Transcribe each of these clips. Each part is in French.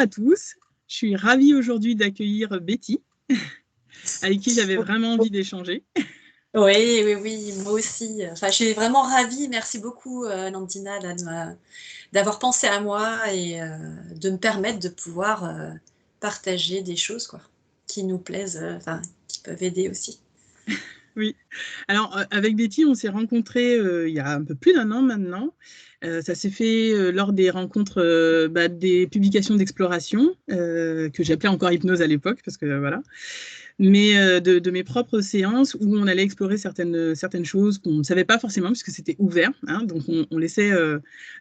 à tous. Je suis ravie aujourd'hui d'accueillir Betty, avec qui j'avais vraiment envie d'échanger. Oui, moi aussi. Enfin, je suis vraiment ravie. Merci beaucoup, Nandina, d'avoir pensé à moi et de me permettre de pouvoir partager des choses quoi, qui nous plaisent, qui peuvent aider aussi. Oui. Alors, avec Betty, on s'est rencontrés il y a un peu plus d'un an maintenant. Ça s'est fait lors des rencontres des publications d'exploration, que j'appelais encore hypnose à l'époque, parce que voilà. Mais de mes propres séances où on allait explorer certaines choses qu'on ne savait pas forcément, puisque c'était ouvert. Hein, donc, on laissait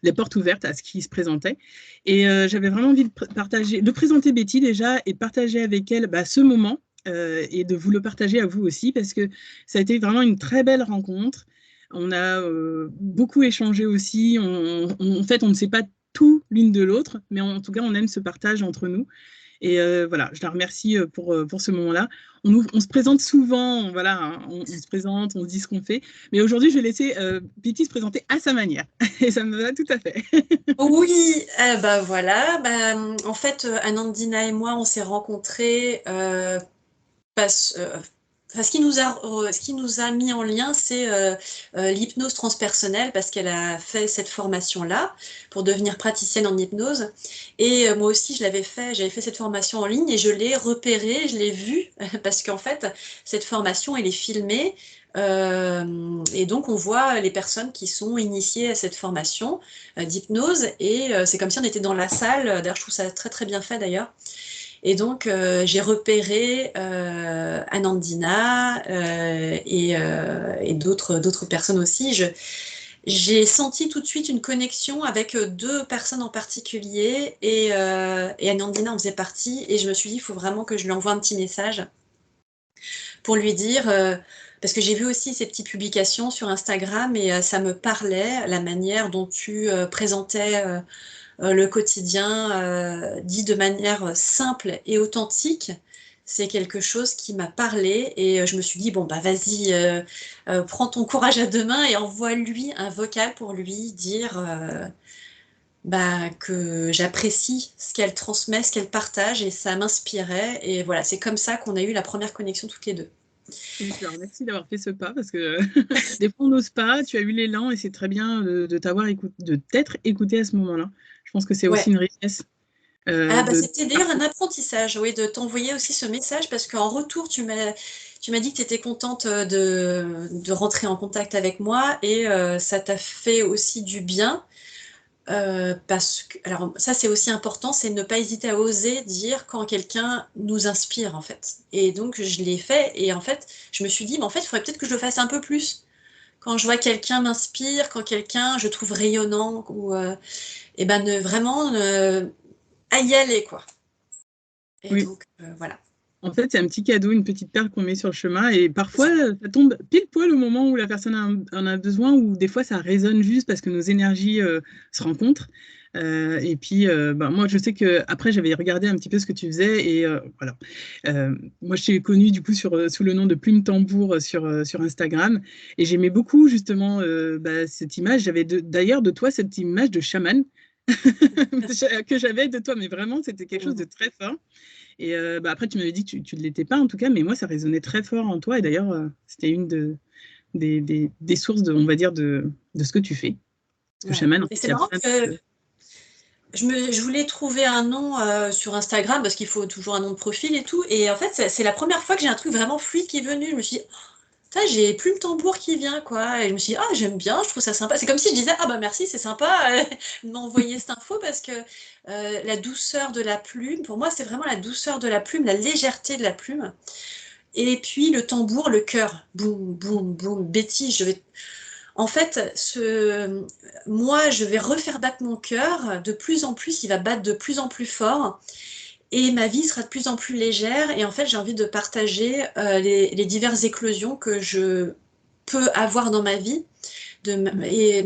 les portes ouvertes à ce qui se présentait. Et j'avais vraiment envie de présenter Betty déjà et de partager avec elle ce moment. Et de vous le partager à vous aussi, parce que ça a été vraiment une très belle rencontre. On a beaucoup échangé aussi. En fait, on ne sait pas tout l'une de l'autre, mais en tout cas, on aime ce partage entre nous. Et voilà, je la remercie pour ce moment-là. On se présente souvent, voilà, hein, on se présente, on se dit ce qu'on fait. Mais aujourd'hui, je vais laisser Betty se présenter à sa manière. Et ça me va tout à fait. Oui, voilà. En fait, Anandina et moi, on s'est rencontrés parce, enfin, ce qui nous a mis en lien, c'est l'hypnose transpersonnelle, parce qu'elle a fait cette formation-là pour devenir praticienne en hypnose. Et moi aussi, j'avais fait cette formation en ligne et je l'ai repérée, je l'ai vue, parce qu'en fait, cette formation, elle est filmée. Et donc, on voit les personnes qui sont initiées à cette formation d'hypnose. Et c'est comme si on était dans la salle. D'ailleurs, je trouve ça très, très bien fait, d'ailleurs. Et donc, j'ai repéré Anandina et d'autres personnes aussi. J'ai senti tout de suite une connexion avec deux personnes en particulier et Anandina en faisait partie. Et je me suis dit, il faut vraiment que je lui envoie un petit message pour lui dire, parce que j'ai vu aussi ces petites publications sur Instagram et ça me parlait, la manière dont tu présentais le quotidien dit de manière simple et authentique. C'est quelque chose qui m'a parlé et je me suis dit, bon, vas-y, prends ton courage à deux mains et envoie-lui un vocal pour lui dire que j'apprécie ce qu'elle transmet, ce qu'elle partage et ça m'inspirait. Et voilà, c'est comme ça qu'on a eu la première connexion toutes les deux. Et je te remercie d'avoir fait ce pas, parce que des fois, on n'ose pas. Tu as eu l'élan et c'est très bien de t'être écouté à ce moment-là. Je pense que c'est aussi Ouais. une richesse. C'était d'ailleurs un apprentissage, oui, de t'envoyer aussi ce message parce qu'en retour, tu m'as dit que tu étais contente de rentrer en contact avec moi et ça t'a fait aussi du bien parce que, alors ça c'est aussi important, c'est ne pas hésiter à oser dire quand quelqu'un nous inspire en fait. Et donc je l'ai fait et en fait, je me suis dit, mais en fait, il faudrait peut-être que je le fasse un peu plus. Quand je vois quelqu'un m'inspire, quand quelqu'un je trouve rayonnant ou vraiment à y aller quoi. Et Oui. donc, voilà. En fait, c'est un petit cadeau, une petite perle qu'on met sur le chemin. Et parfois, ça tombe pile poil au moment où la personne en a besoin, ou des fois, ça résonne juste parce que nos énergies se rencontrent. Et puis, moi, je sais que après, j'avais regardé un petit peu ce que tu faisais. Et voilà. Moi, je t'ai connue du coup sous le nom de Plume Tambour sur Instagram. Et j'aimais beaucoup justement cette image. J'avais d'ailleurs de toi cette image de chaman que j'avais de toi. Mais vraiment, c'était quelque chose de très fort. Et après, tu m'avais dit que tu ne l'étais pas, en tout cas, mais moi, ça résonnait très fort en toi. Et d'ailleurs, c'était une des sources, on va dire, de ce que tu fais. Le Ouais. chaman, en Et fait, c'est il y a marrant plein que de... je voulais trouver un nom sur Instagram parce qu'il faut toujours un nom de profil et tout. Et en fait, c'est la première fois que j'ai un truc vraiment fluide qui est venu. Je me suis dit, putain, j'ai plus le tambour qui vient, quoi. Et je me suis dit, ah, j'aime bien, je trouve ça sympa. C'est comme si je disais, ah bah merci, c'est sympa de m'envoyer cette info parce que la douceur de la plume, pour moi, c'est vraiment la douceur de la plume, la légèreté de la plume. Et puis le tambour, le cœur. Boum, boum, boum. Betty, En fait, moi, je vais refaire battre mon cœur de plus en plus, il va battre de plus en plus fort et ma vie sera de plus en plus légère. Et en fait, j'ai envie de partager les diverses éclosions que je peux avoir dans ma vie et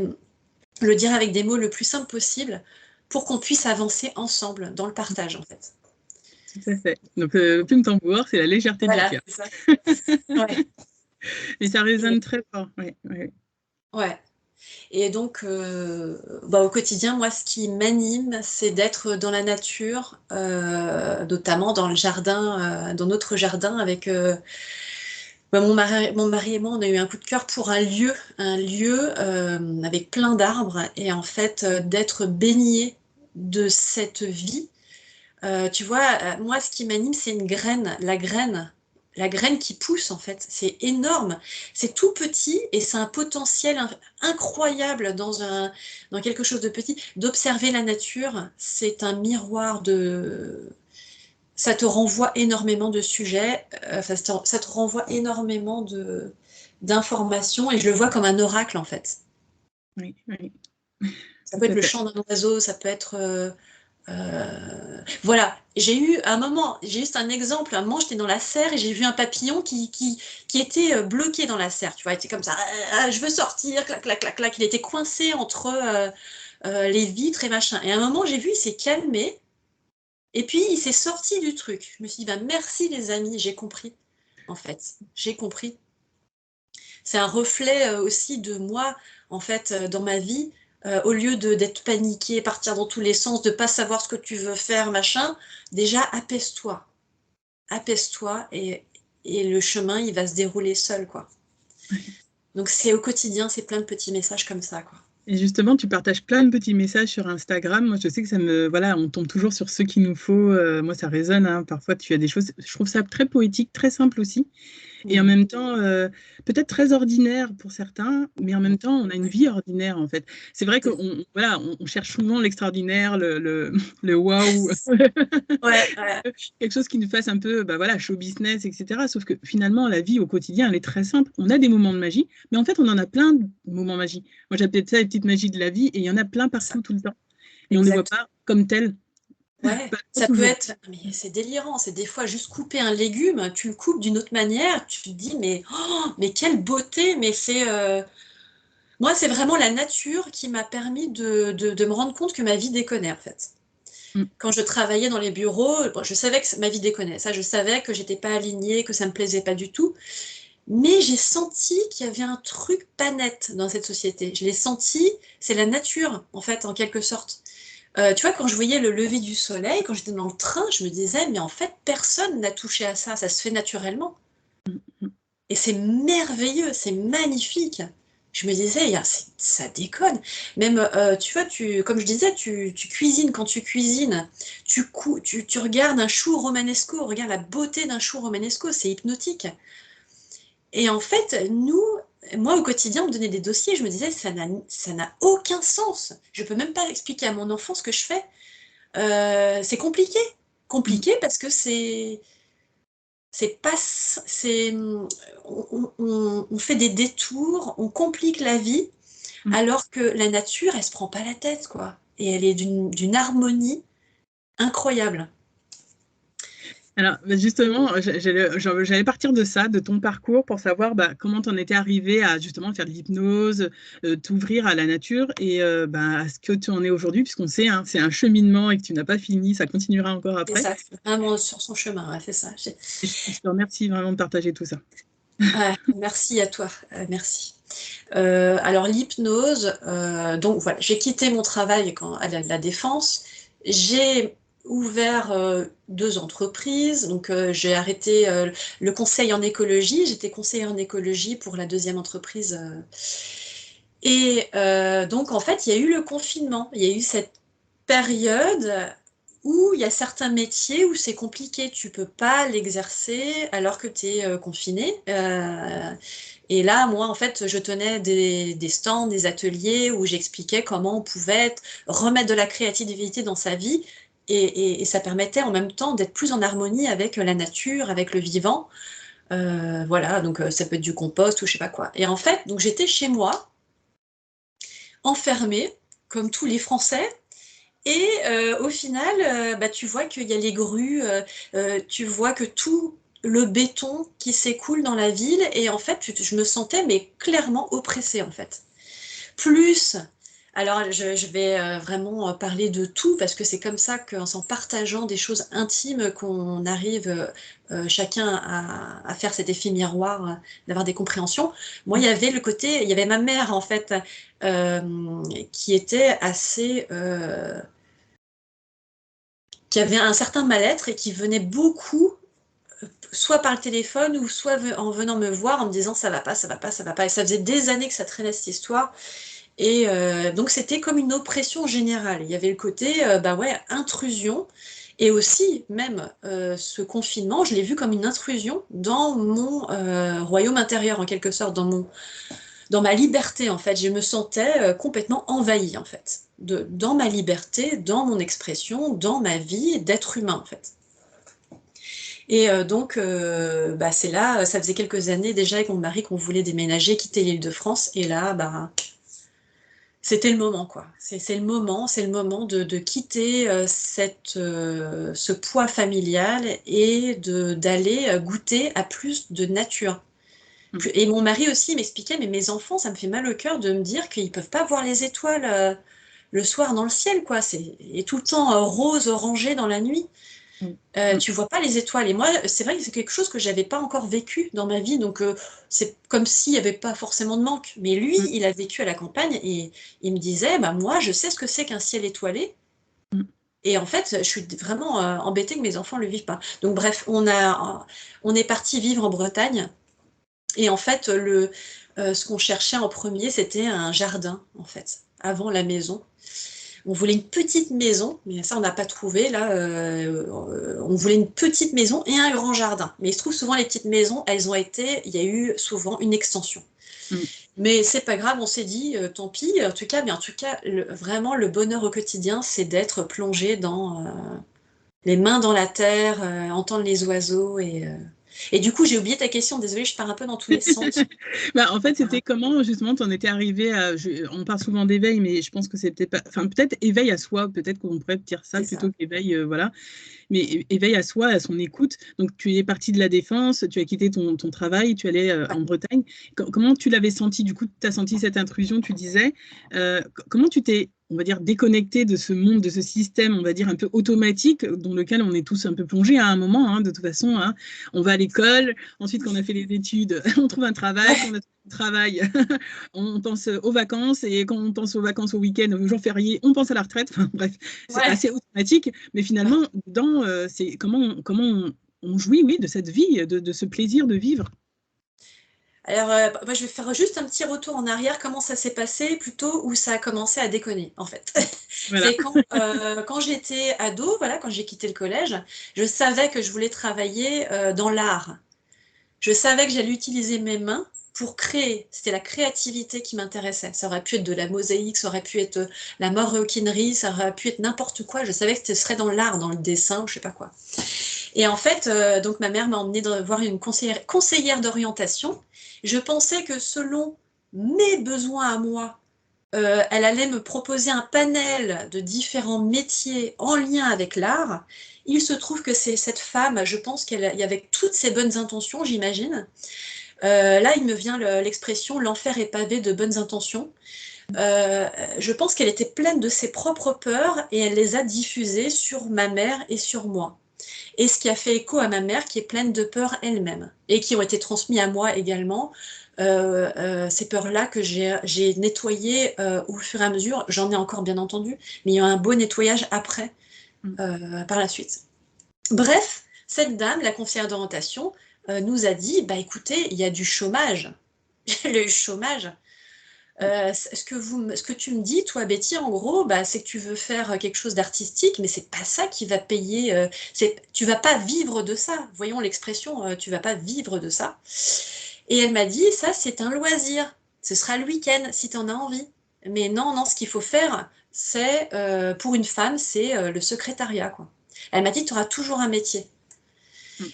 le dire avec des mots le plus simple possible pour qu'on puisse avancer ensemble dans le partage, en fait. Tout à fait. Donc, plume tambour, c'est la légèreté du Voilà, cœur. c'est ça. Ouais. Et ça Et, résonne très fort. Ouais, ouais. ouais. Et donc, au quotidien, moi, ce qui m'anime, c'est d'être dans la nature, notamment dans le jardin, dans notre jardin, avec mon mari et moi, on a eu un coup de cœur pour un lieu avec plein d'arbres, et en fait, d'être baigné de cette vie. Tu vois, moi, ce qui m'anime, c'est une graine, la graine qui pousse, en fait. C'est énorme. C'est tout petit et c'est un potentiel incroyable dans quelque chose de petit. D'observer la nature, c'est un miroir de... Ça te renvoie énormément de sujets, ça te renvoie énormément d'informations, et je le vois comme un oracle, en fait. Oui, oui, Ça tout peut être à le fait. chant d'un oiseau, ça peut être... voilà, j'ai eu un moment, j'ai juste un exemple, un moment j'étais dans la serre et j'ai vu un papillon qui était bloqué dans la serre, tu vois, il était comme ça, je veux sortir, clac, clac, clac, clac, il était coincé entre les vitres et machin. Et à un moment j'ai vu, il s'est calmé, et puis il s'est sorti du truc. Je me suis dit, bah, merci les amis, j'ai compris, en fait, j'ai compris. C'est un reflet aussi de moi, en fait, dans ma vie. Au lieu d'être paniqué, partir dans tous les sens, de pas savoir ce que tu veux faire, machin, déjà apaise-toi. Apaise-toi, et le chemin, il va se dérouler seul, quoi. Donc c'est au quotidien, c'est plein de petits messages comme ça, quoi. Et justement, tu partages plein de petits messages sur Instagram. Moi, je sais que ça me... Voilà, on tombe toujours sur ce qu'il nous faut. Moi, ça résonne, hein. Parfois, tu as des choses... Je trouve ça très poétique, très simple aussi. Et en Mhm. même temps, peut-être très ordinaire pour certains, mais en même temps, on a une Ouais, vie ordinaire, en fait. C'est vrai c'est- qu'on voilà, on cherche souvent l'extraordinaire, le waouh, ouais, ouais, quelque chose qui nous fasse un peu bah, voilà, show business, etc. Sauf que finalement, la vie au quotidien, elle est très simple. On a des moments de magie, mais en fait, on en a plein de moments magiques. Moi, j'appelle ça les petites magies de la vie, et il y en a plein ça, partout, tout le temps. Mais on ne les voit exact. pas comme telles, Ouais, pas ça peut toujours. être, mais c'est délirant, c'est des fois juste couper un légume, tu le coupes d'une autre manière, tu te dis, mais quelle beauté, mais c'est... Moi, c'est vraiment la nature qui m'a permis de me rendre compte que ma vie déconnait, en fait. Mm. Quand je travaillais dans les bureaux, bon, je savais que ma vie déconnait. Ça, je savais que j'étais pas alignée, que ça me plaisait pas du tout. Mais j'ai senti qu'il y avait un truc pas net dans cette société. Je l'ai senti, c'est la nature, en fait, en quelque sorte. Tu vois, quand je voyais le lever du soleil, quand j'étais dans le train, je me disais, mais en fait, personne n'a touché à ça se fait naturellement. Mm. Et c'est merveilleux, c'est magnifique. Je me disais, ça déconne. Même, tu vois, comme je disais, tu cuisines. Quand tu cuisines, tu regardes un chou romanesco, regarde la beauté d'un chou romanesco, c'est hypnotique. Et en fait, moi, au quotidien, on me donnait des dossiers, je me disais, ça n'a aucun sens. Je peux même pas expliquer à mon enfant ce que je fais. C'est compliqué. Mm. Compliqué parce que c'est pas, c'est, on fait des détours, on complique la vie, Mm. alors que la nature, elle se prend pas la tête, quoi. Et elle est d'une harmonie incroyable. Alors, bah, justement, j'allais partir de ça, de ton parcours, pour savoir bah, comment tu en étais arrivé à justement faire de l'hypnose, t'ouvrir à la nature et bah, à ce que tu en es aujourd'hui, puisqu'on sait, hein, c'est un cheminement et que tu n'as pas fini, ça continuera encore C'est après. ça, c'est vraiment sur son chemin, ouais, c'est ça. Et je te remercie vraiment de partager tout ça. Ouais, merci à toi, merci. Alors l'hypnose, donc voilà, j'ai quitté mon travail à la Défense, j'ai ouvert 2 entreprises, donc j'ai arrêté le conseil en écologie, j'étais conseillère en écologie pour la deuxième entreprise. Et donc en fait, il y a eu le confinement, il y a eu cette période où il y a certains métiers où c'est compliqué, tu peux pas l'exercer alors que tu es confiné. Et là, moi, en fait, je tenais des stands, des ateliers où j'expliquais comment on pouvait remettre de la créativité dans sa vie, et ça permettait en même temps d'être plus en harmonie avec la nature, avec le vivant. Voilà, donc ça peut être du compost ou je sais pas quoi. Et en fait, donc j'étais chez moi, enfermée, comme tous les Français. Et au final, bah, tu vois qu'il y a les grues, tu vois que tout le béton qui s'écoule dans la ville, et en fait, je me sentais mais clairement oppressée en fait. Plus Alors, je vais vraiment parler de tout parce que c'est comme ça qu'en s'en partageant des choses intimes qu'on arrive chacun à faire cet effet miroir, d'avoir des compréhensions. Moi, il y avait le côté, il y avait ma mère en fait qui était assez, qui avait un certain mal-être et qui venait beaucoup, soit par le téléphone ou soit en venant me voir en me disant ça va pas, ça va pas, ça va pas. Et ça faisait des années que ça traînait cette histoire. Et donc c'était comme une oppression générale. Il y avait le côté, bah ouais, intrusion. Et aussi, même ce confinement, je l'ai vu comme une intrusion dans mon royaume intérieur, en quelque sorte, dans ma liberté, en fait. Je me sentais complètement envahie, en fait, dans ma liberté, dans mon expression, dans ma vie d'être humain, en fait. Et donc, bah, c'est là, ça faisait quelques années déjà avec mon mari qu'on voulait déménager, quitter l'Île-de-France. Et là, bah, c'était le moment, quoi. C'est le moment de quitter ce poids familial et d'aller goûter à plus de nature. Et mon mari aussi m'expliquait, mais mes enfants, ça me fait mal au cœur de me dire qu'ils peuvent pas voir les étoiles le soir dans le ciel, quoi. Et tout le temps rose, orangé dans la nuit. Tu vois pas les étoiles. Et moi, c'est vrai que c'est quelque chose que j'avais pas encore vécu dans ma vie. Donc, c'est comme s'il n'y avait pas forcément de manque. Mais lui, il a vécu à la campagne et il me disait, bah, moi, je sais ce que c'est qu'un ciel étoilé. Et en fait, je suis vraiment embêtée que mes enfants ne le vivent pas. Donc, bref, on est parti vivre en Bretagne. Et en fait, ce qu'on cherchait en premier, c'était un jardin, en fait, avant la maison. On voulait une petite maison, mais ça, on n'a pas trouvé. Là, on voulait une petite maison et un grand jardin. Mais il se trouve souvent, les petites maisons, il y a eu souvent une extension. Mais c'est pas grave, on s'est dit, tant pis, en tout cas, vraiment, le bonheur au quotidien, c'est d'être plongé dans les mains dans la terre, entendre les oiseaux. Et du coup, j'ai oublié ta question, désolée, je pars un peu dans tous les sens. Bah, en fait, c'était comment justement tu en étais arrivé à. On parle souvent d'éveil, mais je pense que c'est peut-être pas. Enfin, peut-être éveil à soi, peut-être qu'on pourrait dire ça plutôt qu'éveil, voilà. Mais éveil à soi, à son écoute. Donc, tu es parti de la défense, tu as quitté ton travail, tu allais en Bretagne. Comment tu l'avais senti? Du coup, tu as senti cette intrusion, tu disais. Comment tu t'es, on va dire, déconnecté de ce monde, de ce système, on va dire, un peu automatique, dans lequel on est tous un peu plongés à un moment, hein, de toute façon. Hein. On va à l'école, ensuite, quand on a fait les études, on trouve un travail, quand on a trouvé un travail, on pense aux vacances, et quand on pense aux vacances, au week-end, aux jours fériés, on pense à la retraite. Enfin, bref, c'est assez automatique, mais finalement, c'est comment on jouit, oui, de cette vie, de ce plaisir de vivre. Alors, moi, je vais faire juste un petit retour en arrière, comment ça s'est passé, plutôt où ça a commencé à déconner, en fait. Voilà. C'est quand j'étais ado, voilà, quand j'ai quitté le collège, je savais que je voulais travailler dans l'art. Je savais que j'allais utiliser mes mains pour créer. C'était la créativité qui m'intéressait. Ça aurait pu être de la mosaïque, ça aurait pu être la maroquinerie, ça aurait pu être n'importe quoi. Je savais que ce serait dans l'art, dans le dessin, je sais pas quoi. Et en fait, donc ma mère m'a emmenée voir une conseillère d'orientation. Je pensais que selon mes besoins à moi, elle allait me proposer un panel de différents métiers en lien avec l'art. Il se trouve que c'est cette femme, je pense qu'elle y avait toutes ses bonnes intentions, j'imagine. Là, il me vient l'expression « l'enfer est pavé de bonnes intentions ». Je pense qu'elle était pleine de ses propres peurs et elle les a diffusées sur ma mère et sur moi. Et ce qui a fait écho à ma mère qui est pleine de peurs elle-même et qui ont été transmises à moi également. Ces peurs-là que j'ai nettoyées au fur et à mesure. J'en ai encore bien entendu, mais il y a un beau nettoyage après, par la suite. Bref, cette dame, la conseillère d'orientation, nous a dit, bah écoutez, il y a du chômage. Le chômage. Ce que tu me dis, toi, Betty, en gros, bah, c'est que tu veux faire quelque chose d'artistique, mais c'est pas ça qui va payer. Tu vas pas vivre de ça. Voyons l'expression, tu vas pas vivre de ça. Et elle m'a dit, ça, c'est un loisir. Ce sera le week-end si tu en as envie. Mais non, non, ce qu'il faut faire, c'est pour une femme, c'est le secrétariat, quoi. Elle m'a dit, tu auras toujours un métier.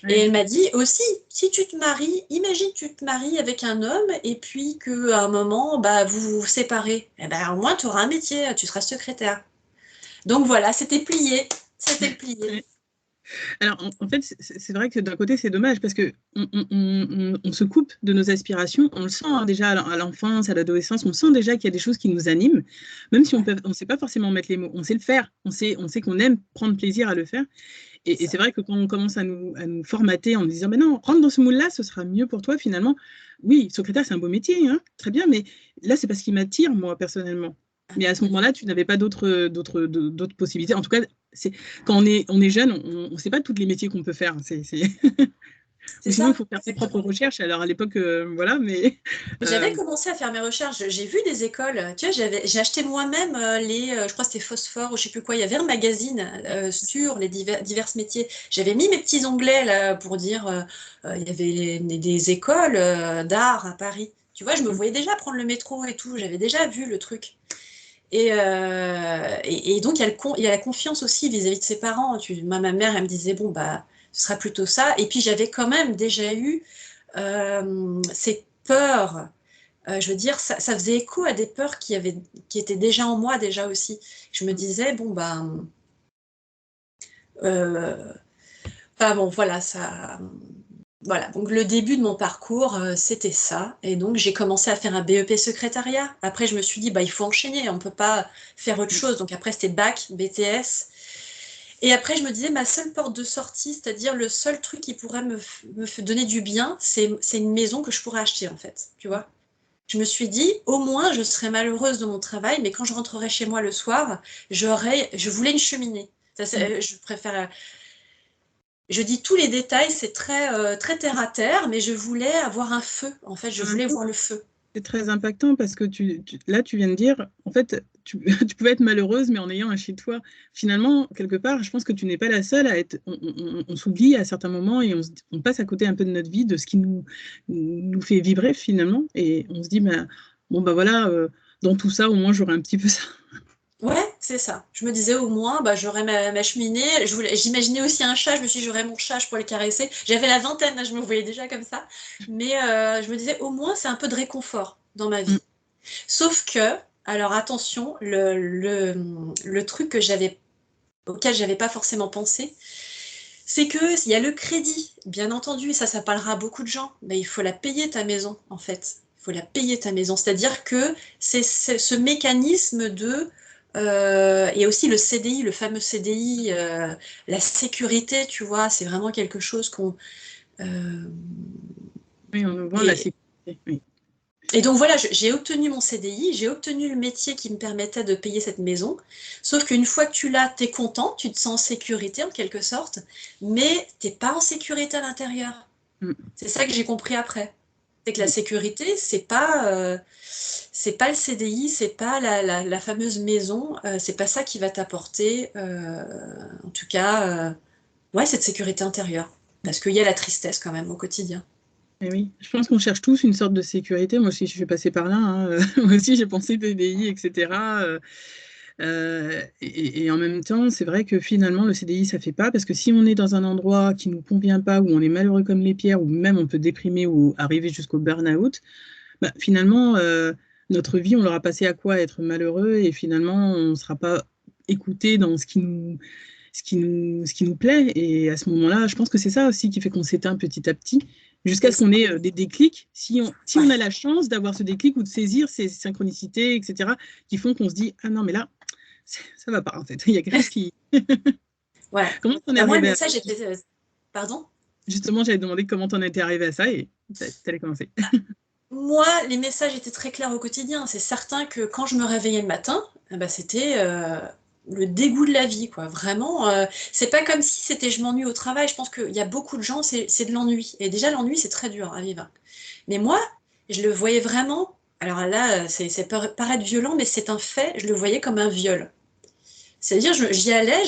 Et elle m'a dit aussi, si tu te maries, imagine tu te maries avec un homme et puis qu'à un moment, bah, vous vous séparez. Eh ben, au moins, tu auras un métier, tu seras secrétaire. Donc voilà, c'était plié. C'était plié. Alors, en fait, c'est vrai que d'un côté, c'est dommage parce que on se coupe de nos aspirations. On le sent hein, déjà à l'enfance, à l'adolescence. On sent déjà qu'il y a des choses qui nous animent, même si on Ouais, ne sait pas forcément mettre les mots. On sait le faire. On sait qu'on aime prendre plaisir à le faire. c'est Et ça. c'est vrai que quand on commence à nous formater en nous disant, mais non, rentre dans ce moule-là, ce sera mieux pour toi finalement. Oui, secrétaire, c'est un beau métier, hein, très bien, mais là, c'est parce qu'il m'attire, moi, personnellement. Ah Mais non, à ce pas du moment-là, tu n'avais pas d'autres possibilités. En tout cas, quand on est jeune, on ne sait pas tous les métiers qu'on peut faire. C'est Ou sinon, il ça, faut faire ses propres exactement. recherches. Alors, à l'époque, voilà, mais J'avais commencé à faire mes recherches. J'ai vu des écoles. Tu vois, j'ai acheté moi-même je crois que c'était Phosphore ou je sais plus quoi. Il y avait un magazine sur les divers métiers. J'avais mis mes petits onglets là pour dire il y avait des écoles d'art à Paris. Tu vois, je me voyais déjà prendre le métro et tout. J'avais déjà vu le truc. Et donc, il y a la confiance aussi vis-à-vis de ses parents. Ma mère, elle me disait, bon, bah, ce sera plutôt ça. Et puis, j'avais quand même déjà eu cette peur. Je veux dire, ça faisait écho à des peurs qui étaient déjà en moi, déjà aussi. Je me disais, bon, bah, euh, enfin, bon, voilà, ça. Voilà, donc le début de mon parcours, c'était ça. Et donc, j'ai commencé à faire un BEP secrétariat. Après, je me suis dit, bah, il faut enchaîner, on ne peut pas faire autre chose. Donc, après, c'était bac, BTS. Et après, je me disais, ma seule porte de sortie, c'est-à-dire le seul truc qui pourrait donner du bien, c'est une maison que je pourrais acheter, en fait. Tu vois? Je me suis dit, au moins, je serais malheureuse de mon travail, mais quand je rentrerai chez moi le soir, je voulais une cheminée. Je préfère. Je dis tous les détails, c'est très terre à terre, mais je voulais avoir un feu. En fait, je en même voulais temps, voir le feu. c'est très impactant parce que là, tu viens de dire, en fait, tu pouvais être malheureuse, mais en ayant un chez toi. Finalement, quelque part, je pense que tu n'es pas la seule à être. On s'oublie à certains moments et on passe à côté un peu de notre vie, de ce qui nous fait vibrer finalement. Et on se dit, ben, bon, bah voilà, dans tout ça, au moins, j'aurai un petit peu ça. Ouais, c'est ça. Je me disais au moins, bah, j'aurais ma cheminée. J'imaginais aussi un chat. Je me suis dit, j'aurais mon chat, je pourrais le caresser. J'avais la vingtaine, là, je me voyais déjà comme ça. Mais je me disais, au moins, c'est un peu de réconfort dans ma Mm. vie. Sauf que, alors attention, le truc auquel j'avais pas forcément pensé, c'est que il y a le crédit, bien entendu, et ça parlera à beaucoup de gens. Mais il faut la payer ta maison, en fait. Il faut la payer ta maison. C'est-à-dire que c'est ce mécanisme et aussi le CDI, le fameux CDI, la sécurité, tu vois, c'est vraiment quelque chose qu'on. euh, Oui, on nous vend la et, sécurité. Oui. Et donc voilà, j'ai obtenu mon CDI, j'ai obtenu le métier qui me permettait de payer cette maison. Sauf qu'une fois que tu l'as, tu es content, tu te sens en sécurité en quelque sorte, mais t'es pas en sécurité à l'intérieur. Mm. C'est ça que j'ai compris après. C'est que la Oui. sécurité, c'est pas le CDI, c'est pas la fameuse maison, c'est pas ça qui va t'apporter, en tout cas, ouais, cette sécurité intérieure. Parce qu'il y a la tristesse quand même au quotidien. Eh oui, je pense qu'on cherche tous une sorte de sécurité. Moi aussi, je suis passée par là, hein. Moi aussi, j'ai pensé DDI, etc. Et en même temps, c'est vrai que finalement, le CDI, ça fait pas, parce que si on est dans un endroit qui nous convient pas, où on est malheureux comme les pierres, ou même on peut déprimer ou arriver jusqu'au burn-out, bah, finalement, notre vie, on l'aura passé à quoi? Être malheureux, et finalement, on ne sera pas écouté dans ce qui nous plaît. Et à ce moment-là, je pense que c'est ça aussi qui fait qu'on s'éteint petit à petit, jusqu'à C'est ce qu'on ça. ait des déclics. Si on Ouais. a la chance d'avoir ce déclic ou de saisir ces synchronicités, etc., qui font qu'on se dit, ah non, mais là, ça va pas, en fait. Il y a quelque chose qui. Ouais. Comment t'en es Bah, moi, le arrivé à ça? message était. Pardon? Justement, j'avais demandé comment t'en étais arrivé à ça et t'allais commencer. Moi, les messages étaient très clairs au quotidien. C'est certain que quand je me réveillais le matin, bah, c'était le dégoût de la vie, quoi. Vraiment, c'est pas comme si c'était je m'ennuie au travail. Je pense qu'il y a beaucoup de gens, c'est de l'ennui. Et déjà, l'ennui, c'est très dur à vivre. Mais moi, je le voyais vraiment. Alors là, c'est paraître violent, mais c'est un fait. Je le voyais comme un viol. C'est-à-dire, j'y allais,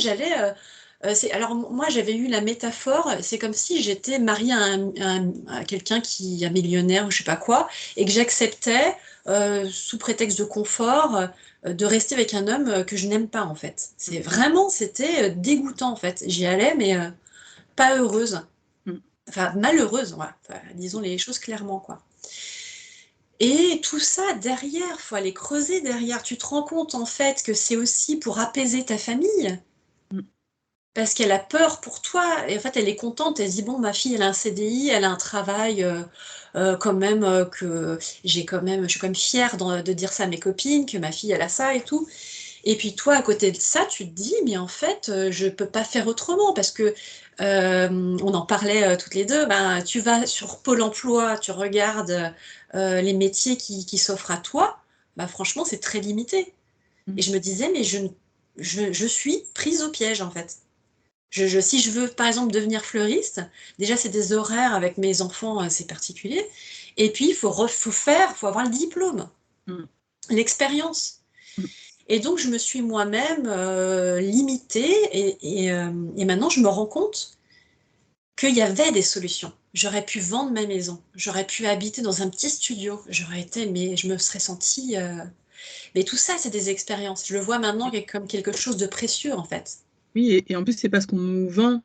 alors moi, j'avais eu la métaphore, c'est comme si j'étais mariée à quelqu'un un millionnaire ou je sais pas quoi, et que j'acceptais, sous prétexte de confort, de rester avec un homme que je n'aime pas en fait. C'était dégoûtant en fait. J'y allais, mais pas heureuse. Enfin, malheureuse, ouais. Enfin, disons les choses clairement, quoi. Et tout ça derrière, faut aller creuser derrière. Tu te rends compte en fait que c'est aussi pour apaiser ta famille. Parce qu'elle a peur pour toi. Et en fait, elle est contente. Elle se dit, bon, ma fille, elle a un CDI, elle a un travail quand même que je suis quand même fière de dire ça à mes copines, que ma fille, elle a ça et tout. Et puis toi, à côté de ça, tu te dis, mais en fait, je peux pas faire autrement parce que on en parlait toutes les deux. Ben, tu vas sur Pôle Emploi, tu regardes les métiers qui s'offrent à toi. Ben, franchement, c'est très limité. Et Mm. je me disais, mais je suis prise au piège en fait. Si je veux, par exemple, devenir fleuriste, déjà, c'est des horaires avec mes enfants, c'est particulier. Et puis, faut avoir le diplôme, Mm. l'expérience. Mm. Et donc, je me suis moi-même limitée et maintenant, je me rends compte qu'il y avait des solutions. J'aurais pu vendre ma maison, j'aurais pu habiter dans un petit studio, mais je me serais sentie. Mais tout ça, c'est des expériences. Je le vois maintenant comme quelque chose de précieux, en fait. Oui, et en plus, c'est parce qu'on nous vend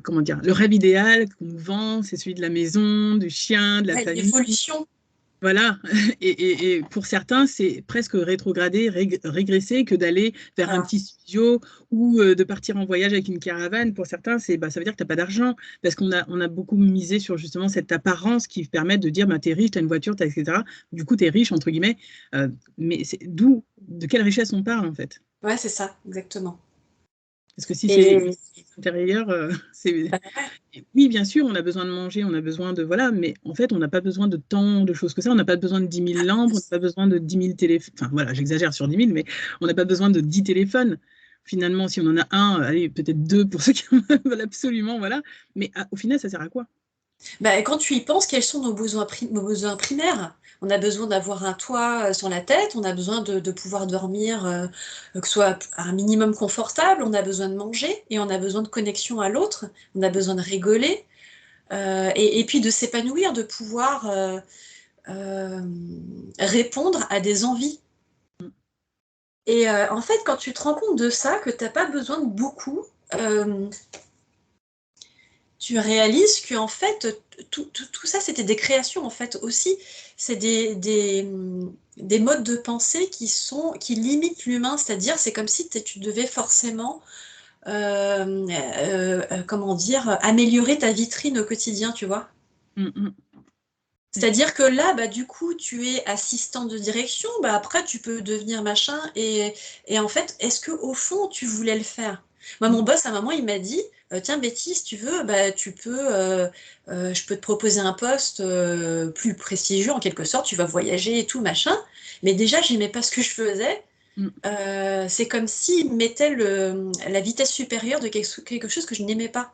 comment dire, le rêve idéal qu'on nous vend, c'est celui de la maison, du chien, de la Ouais, famille. l'évolution. Voilà. Et pour certains, c'est presque rétrogradé, régressé que d'aller vers un Voilà. petit studio ou de partir en voyage avec une caravane. Pour certains, ça veut dire que tu n'as pas d'argent parce on a beaucoup misé sur justement cette apparence qui permet de dire bah, tu es riche, tu as une voiture, etc. Du coup, tu es riche, entre guillemets. Mais de quelle richesse on parle en fait? Ouais, c'est ça, exactement. Parce que si c'est Et intérieur, c'est. bah, ouais, Oui, bien sûr, on a besoin de manger, on a besoin de. Voilà, mais en fait, on n'a pas besoin de tant de choses que ça. On n'a pas besoin de 10 000 lampes, on n'a pas besoin de 10 000 téléphones. Enfin, voilà, j'exagère sur 10 000, mais on n'a pas besoin de 10 téléphones. Finalement, si on en a un, allez, peut-être deux pour ceux qui en veulent absolument, voilà. Mais au final, ça sert à quoi? bah, quand tu y penses, quels sont nos besoins primaires? On a besoin d'avoir un toit sur la tête, on a besoin de pouvoir dormir, que ce soit un minimum confortable, on a besoin de manger et on a besoin de connexion à l'autre, on a besoin de rigoler et puis de s'épanouir, de pouvoir euh, répondre à des envies. Et en fait, quand tu te rends compte de ça, que tu n'as pas besoin de beaucoup, euh, tu réalises que en fait, tout ça, c'était des créations en fait aussi. C'est des modes de pensée qui limitent l'humain, c'est-à-dire c'est comme si tu devais forcément, comment dire, améliorer ta vitrine au quotidien, tu vois. Mm, mm. Oui. C'est-à-dire que là, bah, du coup, tu es assistant de direction, bah, après, tu peux devenir machin. Et en fait, est-ce que au fond, tu voulais le faire? Moi, mon Mm, boss, à un moment, il m'a dit, tiens, Betty, si tu veux, bah, je peux te proposer un poste plus prestigieux, en quelque sorte, tu vas voyager et tout, machin. Mais déjà, j'aimais pas ce que je faisais. mm. C'est comme s'il mettait la vitesse supérieure de quelque chose que je n'aimais pas.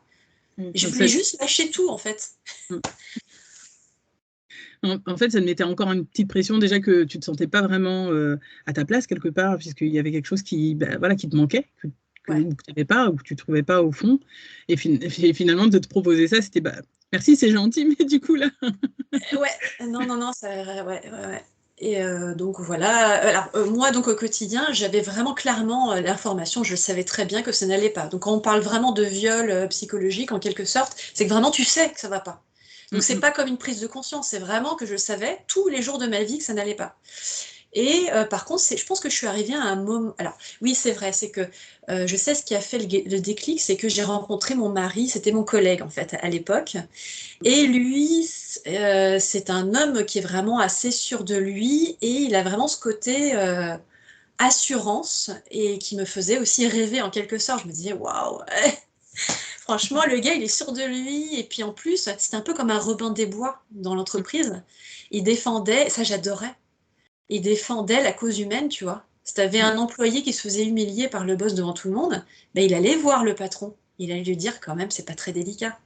Mm. Et je Donc, voulais juste lâcher tout, en fait. mm. En fait, ça te mettait encore une petite pression déjà que tu ne te sentais pas vraiment à ta place quelque part, puisqu'il y avait quelque chose qui, bah, voilà, qui te manquait, que Ouais. tu n'avais pas ou que tu ne trouvais pas au fond. Et finalement, de te proposer ça, c'était bah, merci, c'est gentil, mais du coup, là. Ouais, non, non, non, ça, ouais, ouais, ouais. Et donc voilà. Alors moi, donc au quotidien, j'avais vraiment clairement l'information. Je savais très bien que ça n'allait pas. Donc quand on parle vraiment de viol psychologique en quelque sorte, c'est que vraiment tu sais que ça va pas. Donc Mm, c'est mm. pas comme une prise de conscience. C'est vraiment que je savais tous les jours de ma vie que ça n'allait pas. Et par contre, je pense que je suis arrivée à un moment. Alors, oui, c'est vrai, c'est que je sais ce qui a fait le déclic, c'est que j'ai rencontré mon mari, c'était mon collègue en fait à l'époque. Et lui, c'est un homme qui est vraiment assez sûr de lui et il a vraiment ce côté assurance et qui me faisait aussi rêver en quelque sorte. Je me disais, waouh, franchement, le gars, il est sûr de lui. Et puis en plus, c'était un peu comme un Robin des Bois dans l'entreprise. Il défendait, ça j'adorais, il défendait la cause humaine, tu vois. Si tu avais Mm, un employé qui se faisait humilier par le boss devant tout le monde, ben, il allait voir le patron. Il allait lui dire quand même, c'est pas très délicat.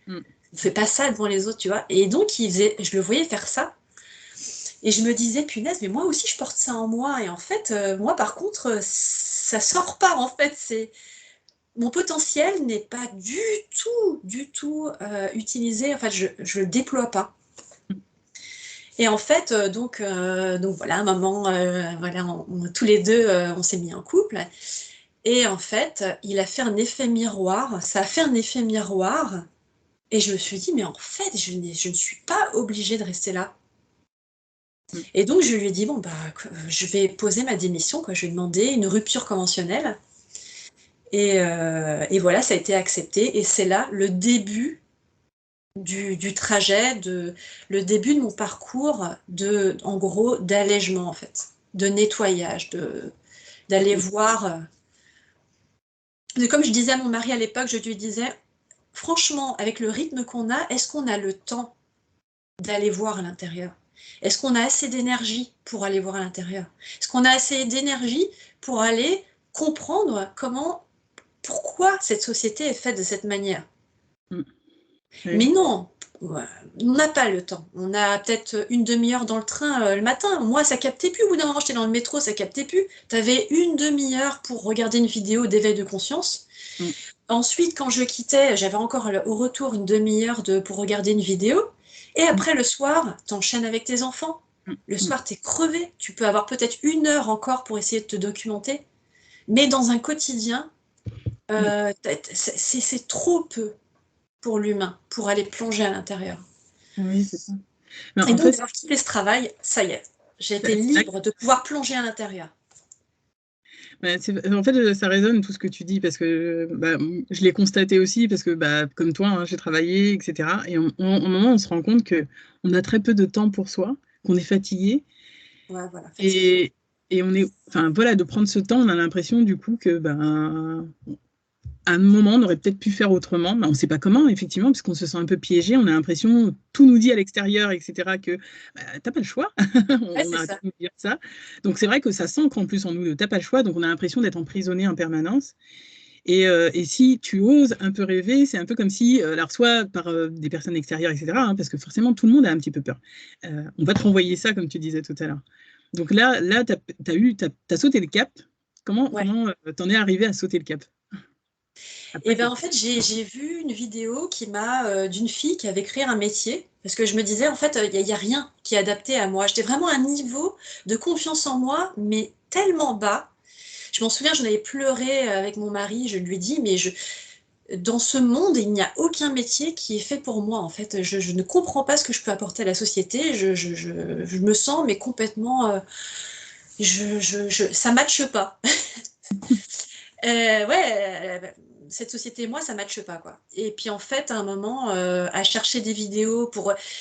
mm. On fait pas ça devant les autres, tu vois. Et donc, je le voyais faire ça. Et je me disais, punaise, mais moi aussi, je porte ça en moi. Et en fait, moi, par contre, ça sort pas. En fait, mon potentiel n'est pas du tout utilisé. En fait, je le déploie pas. Et en fait, donc voilà, à un moment, voilà, tous les deux, on s'est mis en couple. Et en fait, il a fait un effet miroir. Ça a fait un effet miroir. Et je me suis dit, mais en fait, je ne suis pas obligée de rester là. Mm. Et donc, je lui ai dit, bon, bah, je vais poser ma démission, quoi. Je lui ai demandé une rupture conventionnelle. Et voilà, ça a été accepté. Et c'est là le début du trajet, le début de mon parcours en gros, d'allègement, en fait, de nettoyage, d'aller voir. Comme je disais à mon mari à l'époque, je lui disais, franchement, avec le rythme qu'on a, est-ce qu'on a le temps d'aller voir à l'intérieur? Est-ce qu'on a assez d'énergie pour aller voir à l'intérieur? Est-ce qu'on a assez d'énergie pour aller comprendre pourquoi cette société est faite de cette manière? Oui. Mais non, on n'a pas le temps. On a peut-être une demi-heure dans le train le matin. Moi, ça captait plus. Au bout d'un moment, j'étais dans le métro, ça captait plus. Tu avais une demi-heure pour regarder une vidéo d'éveil de conscience. Ensuite, quand je quittais, j'avais encore au retour une demi-heure pour regarder une vidéo. Et après, le soir, t'enchaînes avec tes enfants. Le soir, t'es crevé. Tu peux avoir peut-être 1 heure encore pour essayer de te documenter. Mais dans un quotidien, c'est trop peu pour l'humain, pour aller plonger à l'intérieur. Oui, c'est ça. Mais Et en donc, fait, d'avoir quitté ce travail, ça y est, j'ai été libre de pouvoir plonger à l'intérieur. en fait, ça résonne tout ce que tu dis parce que je l'ai constaté aussi parce que comme toi, hein, j'ai travaillé, etc. Et au moment, on se rend compte qu'on a très peu de temps pour soi, qu'on est fatigué. Ouais, voilà, fatigué. Et on est, enfin voilà, de prendre ce temps, on a l'impression du coup que à un moment, on aurait peut-être pu faire autrement. On ne sait pas comment, effectivement, parce qu'on se sent un peu piégé. On a l'impression, tout nous dit à l'extérieur, etc., que t'as pas le choix. Ouais, On c'est arrête ça. de nous dire ça. Donc c'est vrai que ça s'ancre en plus en nous de t'as pas le choix. Donc on a l'impression d'être emprisonné en permanence. Et si tu oses un peu rêver, c'est un peu comme si, alors soit par des personnes extérieures, etc., hein, parce que forcément tout le monde a un petit peu peur. On va te renvoyer ça, comme tu disais tout à l'heure. Donc là t'as sauté le cap. Comment Ouais. t'en es arrivé à sauter le cap? Et Après, ben en fait, j'ai vu une vidéo d'une fille qui avait créé un métier, parce que je me disais, en fait, il y a rien qui est adapté à moi. J'étais vraiment à un niveau de confiance en moi, mais tellement bas. Je m'en souviens, j'en avais pleuré avec mon mari, je lui ai dit, mais dans ce monde, il n'y a aucun métier qui est fait pour moi, en fait. Je ne comprends pas ce que je peux apporter à la société. Je me sens, mais complètement... ça matche pas. Cette société et moi, ça matche pas, quoi. Et puis en fait, à un moment, à chercher des vidéos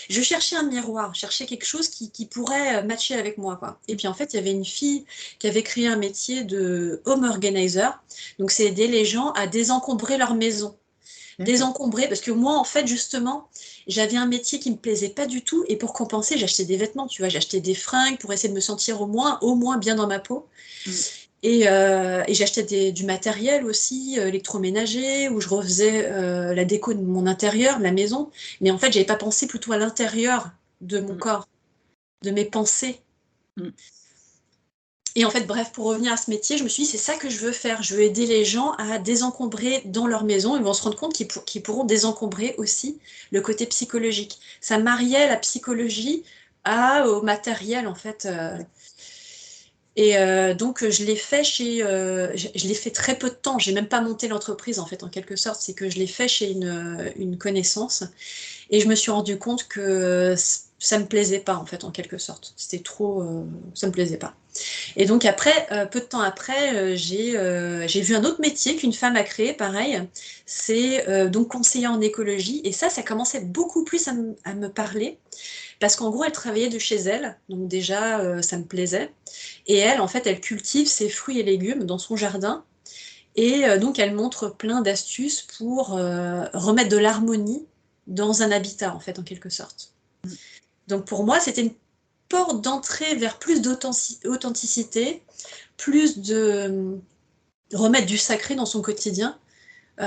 je cherchais un miroir, je cherchais quelque chose qui pourrait matcher avec moi, quoi. Et puis en fait, il y avait une fille qui avait créé un métier de home organizer. Donc c'est aider les gens à désencombrer leur maison. Désencombrer, parce que moi, en fait, justement, j'avais un métier qui me plaisait pas du tout, et pour compenser, j'achetais des vêtements, tu vois, j'achetais des fringues pour essayer de me sentir au moins bien dans ma peau. Et j'achetais du matériel aussi, électroménager, où je refaisais la déco de mon intérieur, de la maison. Mais en fait, j'avais pas pensé plutôt à l'intérieur de mon corps, de mes pensées. Et en fait, bref, pour revenir à ce métier, je me suis dit, c'est ça que je veux faire. Je veux aider les gens à désencombrer dans leur maison. Ils vont se rendre compte qu'ils pourront désencombrer aussi le côté psychologique. Ça mariait la psychologie au matériel, en fait. Donc, je l'ai fait je l'ai fait très peu de temps. J'ai même pas monté l'entreprise, en fait, en quelque sorte. C'est que je l'ai fait chez une connaissance. Et je me suis rendu compte que ça me plaisait pas, en fait, en quelque sorte. C'était trop... ça me plaisait pas. Et donc, après, peu de temps après, j'ai vu un autre métier qu'une femme a créé, pareil. C'est donc conseiller en écologie. Et ça commençait beaucoup plus à me parler. Parce qu'en gros, elle travaillait de chez elle. Donc déjà, ça me plaisait. Et elle, en fait, elle cultive ses fruits et légumes dans son jardin. Et donc, elle montre plein d'astuces pour remettre de l'harmonie dans un habitat, en fait, en quelque sorte. Donc, pour moi, c'était une porte d'entrée vers plus d'authenticité, plus de remettre du sacré dans son quotidien. Tu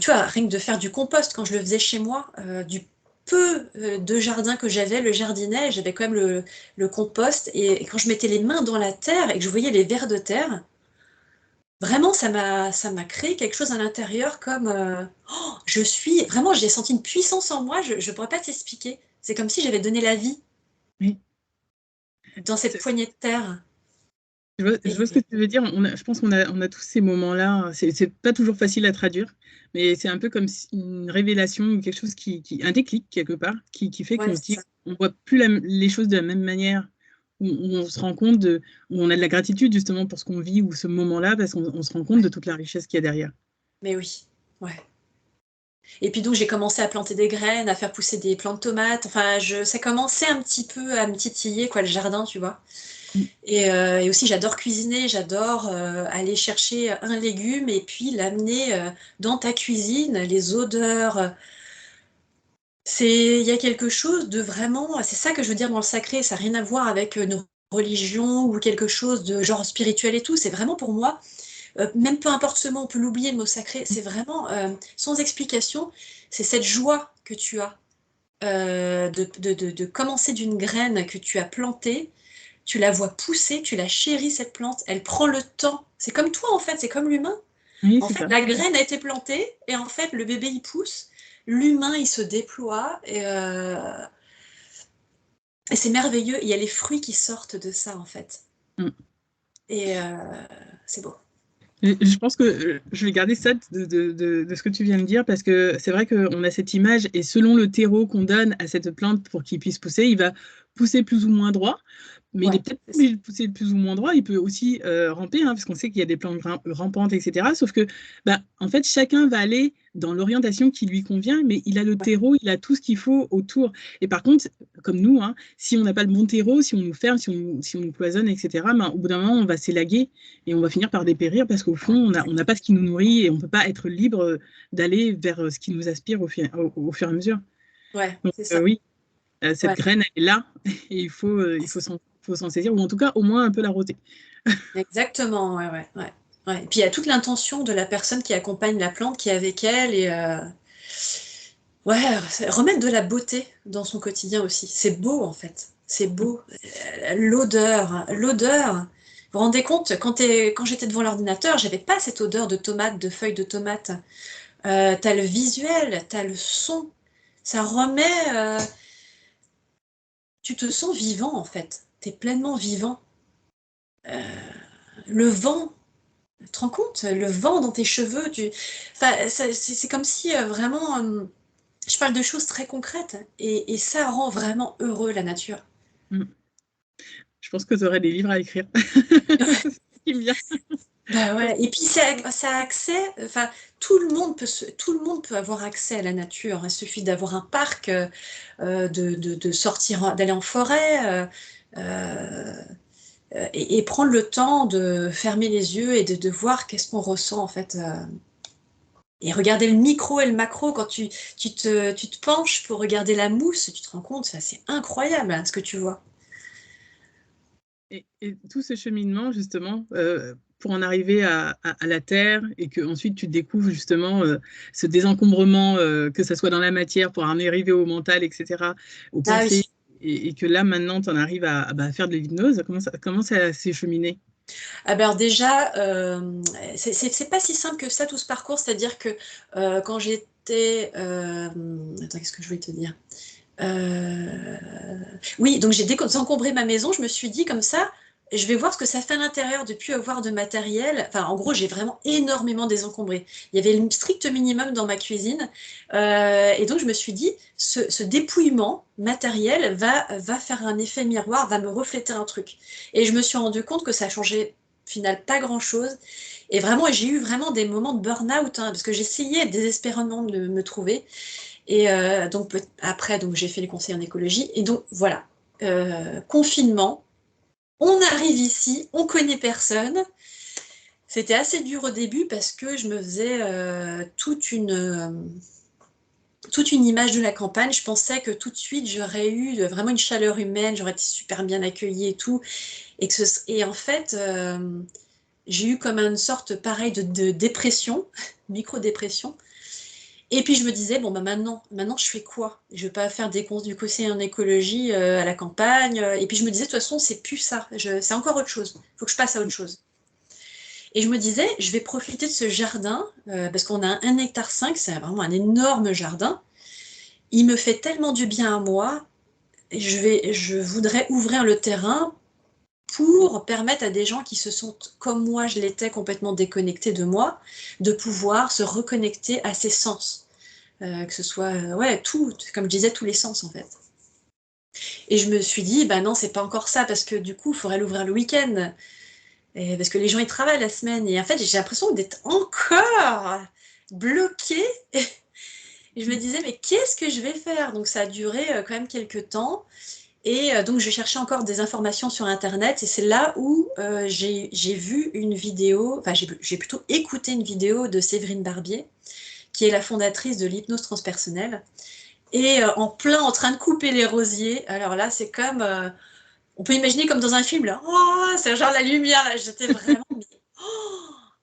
vois, rien que de faire du compost, quand je le faisais chez moi, du peu de jardin que j'avais, le jardinet, j'avais quand même le compost. Et quand je mettais les mains dans la terre et que je voyais les vers de terre, vraiment, ça m'a créé quelque chose à l'intérieur comme vraiment, j'ai senti une puissance en moi, je ne pourrais pas t'expliquer. C'est comme si j'avais donné la vie Oui. dans cette poignée de terre. Je vois ce que tu veux dire. Je pense qu'on a tous ces moments-là. C'est pas toujours facile à traduire, mais c'est un peu comme une révélation ou quelque chose un déclic quelque part, qui fait Ouais, qu'on se c'est dit, ça. on voit plus les choses de la même manière où on se rend compte où on a de la gratitude justement pour ce qu'on vit ou ce moment-là, parce qu'on se rend compte de toute la richesse qu'il y a derrière. Mais oui, ouais. Et puis donc j'ai commencé à planter des graines, à faire pousser des plantes de tomates. Enfin, ça commençait un petit peu à me titiller, quoi, le jardin, tu vois. Mm. Et aussi, j'adore cuisiner, j'adore aller chercher un légume et puis l'amener dans ta cuisine, les odeurs. Il y a quelque chose de vraiment, c'est ça que je veux dire dans le sacré, ça n'a rien à voir avec une religion ou quelque chose de genre spirituel et tout. C'est vraiment pour moi, même peu importe ce mot, on peut l'oublier le mot sacré, c'est vraiment sans explication, c'est cette joie que tu as de commencer d'une graine que tu as plantée, tu la vois pousser, tu la chéris cette plante, elle prend le temps. C'est comme toi en fait, c'est comme l'humain. Oui, En c'est fait, ça. la graine a été plantée et en fait, le bébé il pousse, l'humain il se déploie et c'est merveilleux. Il y a les fruits qui sortent de ça en fait. Mm. Et c'est beau. Je pense que je vais garder ça de ce que tu viens de dire, parce que c'est vrai qu'on a cette image, et selon le terreau qu'on donne à cette plante pour qu'il puisse pousser, il va pousser plus ou moins droit. Mais il est Ouais, peut-être pas c'est ça. obligé de pousser plus ou moins droit, il peut aussi ramper, hein, parce qu'on sait qu'il y a des plantes rampantes, etc. Sauf que, bah, en fait, chacun va aller dans l'orientation qui lui convient, mais il a le Ouais, terreau, il a tout ce qu'il faut autour. Et par contre, comme nous, hein, si on n'a pas le bon terreau, si on nous ferme, si on nous cloisonne, etc., bah, au bout d'un moment, on va s'élaguer et on va finir par dépérir, parce qu'au fond, on n'a pas ce qui nous nourrit et on ne peut pas être libre d'aller vers ce qui nous aspire au fur et à mesure. ouais, Donc, c'est ça. oui, cette Ouais, graine, elle est là et il faut s'en saisir, ou en tout cas au moins un peu l'arroser. exactement. Ouais, ouais, ouais. Ouais. Et puis il y a toute l'intention de la personne qui accompagne la plante, qui est avec elle ouais, remettre de la beauté dans son quotidien aussi. C'est beau en fait. C'est beau. L'odeur. Vous vous rendez compte, quand j'étais devant l'ordinateur, j'avais pas cette odeur de tomate, de feuilles de tomate. T'as le visuel, t'as le son. Ça remet. Tu te sens vivant en fait. T'es pleinement vivant. Le vent. Tu te rends compte? Le vent dans tes cheveux. Enfin, c'est comme si vraiment. Je parle de choses très concrètes et ça rend vraiment heureux la nature. Mm. Je pense que tu aurais des livres à écrire. C'est ce qui me vient. Bah ouais. Et puis ça a accès, enfin tout le monde peut avoir accès à la nature. Il suffit d'avoir un parc, de sortir, d'aller en forêt, et prendre le temps de fermer les yeux et de voir qu'est-ce qu'on ressent en fait. Et regarder le micro et le macro quand tu te penches pour regarder la mousse, tu te rends compte, ça c'est incroyable hein, ce que tu vois. Et tout ce cheminement, justement, pour en arriver à la terre, et que ensuite tu découvres justement ce désencombrement, que ce soit dans la matière, pour en arriver au mental, etc., aux Ah pensées, oui. et que là, maintenant, tu en arrives à faire de l'hypnose. Comment ça s'est cheminé? Ah ben alors déjà, c'est pas si simple que ça tout ce parcours, c'est-à-dire que quand j'étais... attends, qu'est-ce que je voulais te dire? Euh, Oui, donc j'ai désencombré ma maison, je me suis dit comme ça, je vais voir ce que ça fait à l'intérieur depuis avoir de matériel. Enfin, en gros, j'ai vraiment énormément désencombré. Il y avait le strict minimum dans ma cuisine. Et donc, je me suis dit, ce dépouillement matériel va faire un effet miroir, va me refléter un truc. Et je me suis rendu compte que ça changeait, au final, pas grand-chose. Et vraiment, j'ai eu vraiment des moments de burn-out, hein, parce que j'essayais désespérément de me trouver. Et donc après, donc j'ai fait les conseils en écologie. Et donc voilà, confinement, on arrive ici, on connaît personne. C'était assez dur au début parce que je me faisais toute une image de la campagne. Je pensais que tout de suite j'aurais eu vraiment une chaleur humaine, j'aurais été super bien accueillie et tout. Et en fait, j'ai eu comme une sorte pareil de dépression, micro-dépression. Et puis je me disais, bon, bah maintenant je fais quoi? Je vais pas faire du conseil en écologie à la campagne. Et puis je me disais, de toute façon, c'est plus ça. C'est encore autre chose. Il faut que je passe à autre chose. Et je me disais, je vais profiter de ce jardin, parce qu'on a 1,5 hectare, c'est vraiment un énorme jardin. Il me fait tellement du bien à moi. Et je voudrais ouvrir le terrain pour permettre à des gens qui se sentent comme moi, je l'étais complètement déconnectés de moi, de pouvoir se reconnecter à ses sens. Que ce soit, ouais, tout, comme je disais, tous les sens en fait. Et je me suis dit, bah non, c'est pas encore ça, parce que du coup, il faudrait l'ouvrir le week-end. Et parce que les gens, ils travaillent la semaine. Et en fait, j'ai l'impression d'être encore bloquée. Et je me disais, mais qu'est-ce que je vais faire? Donc, ça a duré quand même quelques temps. Et donc, je cherchais encore des informations sur Internet. Et c'est là où j'ai vu une vidéo, enfin, j'ai plutôt écouté une vidéo de Séverine Barbier, qui est la fondatrice de l'hypnose transpersonnelle. Et en train de couper les rosiers. Alors là, c'est comme, on peut imaginer comme dans un film, là. Oh, c'est genre la lumière, là. J'étais vraiment,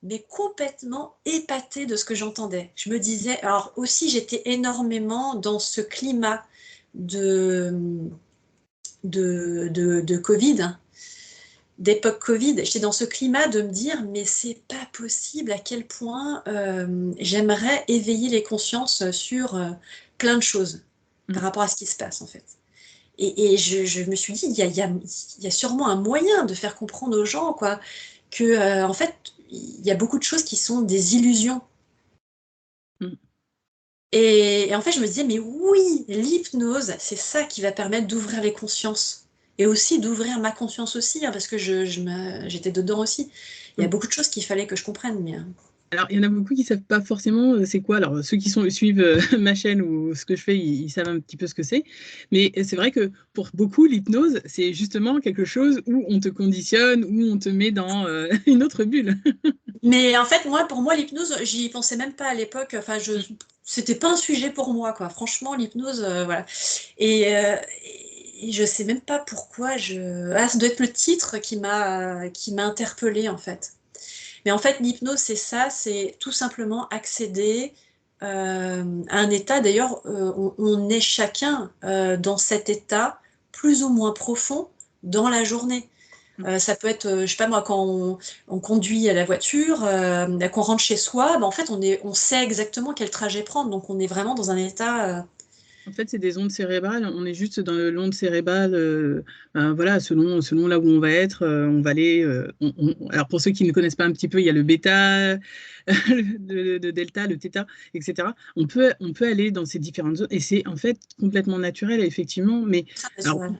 mais complètement épatée de ce que j'entendais. Je me disais, alors aussi, j'étais énormément dans ce climat de, de Covid, d'époque Covid. J'étais dans ce climat de me dire, mais c'est pas possible à quel point j'aimerais éveiller les consciences sur plein de choses par rapport à ce qui se passe, en fait. Et je me suis dit, il y a sûrement un moyen de faire comprendre aux gens, quoi, que, en fait, il y a beaucoup de choses qui sont des illusions. Mm. Et en fait, je me disais, mais oui, l'hypnose, c'est ça qui va permettre d'ouvrir les consciences. Et aussi d'ouvrir ma conscience aussi, hein, parce que j'étais dedans aussi. Il y a Mm. beaucoup de choses qu'il fallait que je comprenne. Mais, Alors, il y en a beaucoup qui ne savent pas forcément c'est quoi. Alors, ceux qui suivent ma chaîne ou ce que je fais, ils savent un petit peu ce que c'est. Mais c'est vrai que pour beaucoup, l'hypnose, c'est justement quelque chose où on te conditionne, où on te met dans une autre bulle. mais en fait, pour moi, l'hypnose, j'y pensais même pas à l'époque. Enfin, c'était pas un sujet pour moi, quoi. Franchement, l'hypnose, voilà. Et je sais même pas pourquoi Ah, ça doit être le titre qui m'a interpellée, en fait. Mais en fait, l'hypnose, c'est ça, c'est tout simplement accéder à un état. D'ailleurs, on est chacun dans cet état plus ou moins profond dans la journée. Ça peut être, je sais pas moi, quand on conduit à la voiture, qu'on rentre chez soi, ben en fait, on sait exactement quel trajet prendre. Donc, on est vraiment dans un état. En fait, c'est des ondes cérébrales. On est juste dans l'onde cérébrale. Ben, voilà, selon là où on va être, on va aller. Alors, pour ceux qui ne connaissent pas un petit peu, il y a le bêta, le delta, le theta, etc. On peut aller dans ces différentes zones et c'est en fait complètement naturel, effectivement. Mais Très alors, naturel.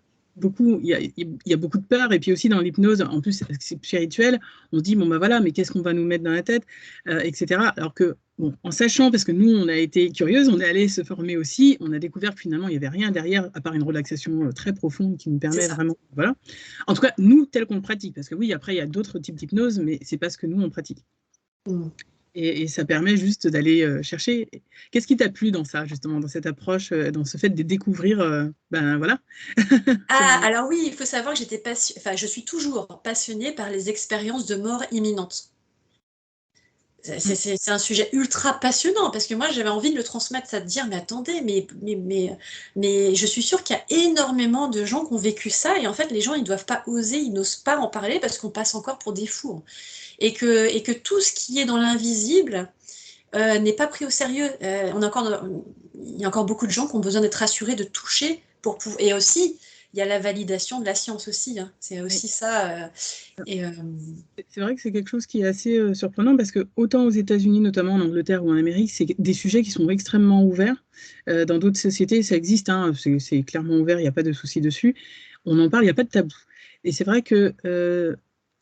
il y a beaucoup de peur. Et puis aussi dans l'hypnose, en plus, c'est spirituel. On se dit, bon, ben voilà, mais qu'est-ce qu'on va nous mettre dans la tête, etc. Alors que bon, en sachant, parce que nous, on a été curieuses, on est allé se former aussi, on a découvert que finalement, il n'y avait rien derrière, à part une relaxation très profonde qui nous C'est permet ça. vraiment, voilà. En tout cas, nous, tel qu'on le pratique, parce que oui, après, il y a d'autres types d'hypnose, mais c'est pas ce que nous, on pratique. Mm. Et ça permet juste d'aller chercher. Qu'est-ce qui t'a plu dans ça, justement, dans cette approche, dans ce fait de découvrir, ben voilà. Ah, alors oui, il faut savoir que enfin, je suis toujours passionnée par les expériences de mort imminente. C'est un sujet ultra passionnant parce que moi j'avais envie de le transmettre, ça de dire mais attendez, mais je suis sûre qu'il y a énormément de gens qui ont vécu ça et en fait les gens ils doivent pas oser, ils n'osent pas en parler parce qu'on passe encore pour des fous et que tout ce qui est dans l'invisible n'est pas pris au sérieux. Il y a encore beaucoup de gens qui ont besoin d'être rassurés, de toucher pour pouvoir. Et aussi, il y a la validation de la science aussi, hein. C'est Oui. aussi ça. Et, C'est vrai que c'est quelque chose qui est assez surprenant parce que autant aux États-Unis, notamment en Angleterre ou en Amérique, c'est des sujets qui sont extrêmement ouverts. Dans d'autres sociétés, ça existe, hein, c'est clairement ouvert, il n'y a pas de souci dessus. On en parle, il n'y a pas de tabou. Et c'est vrai que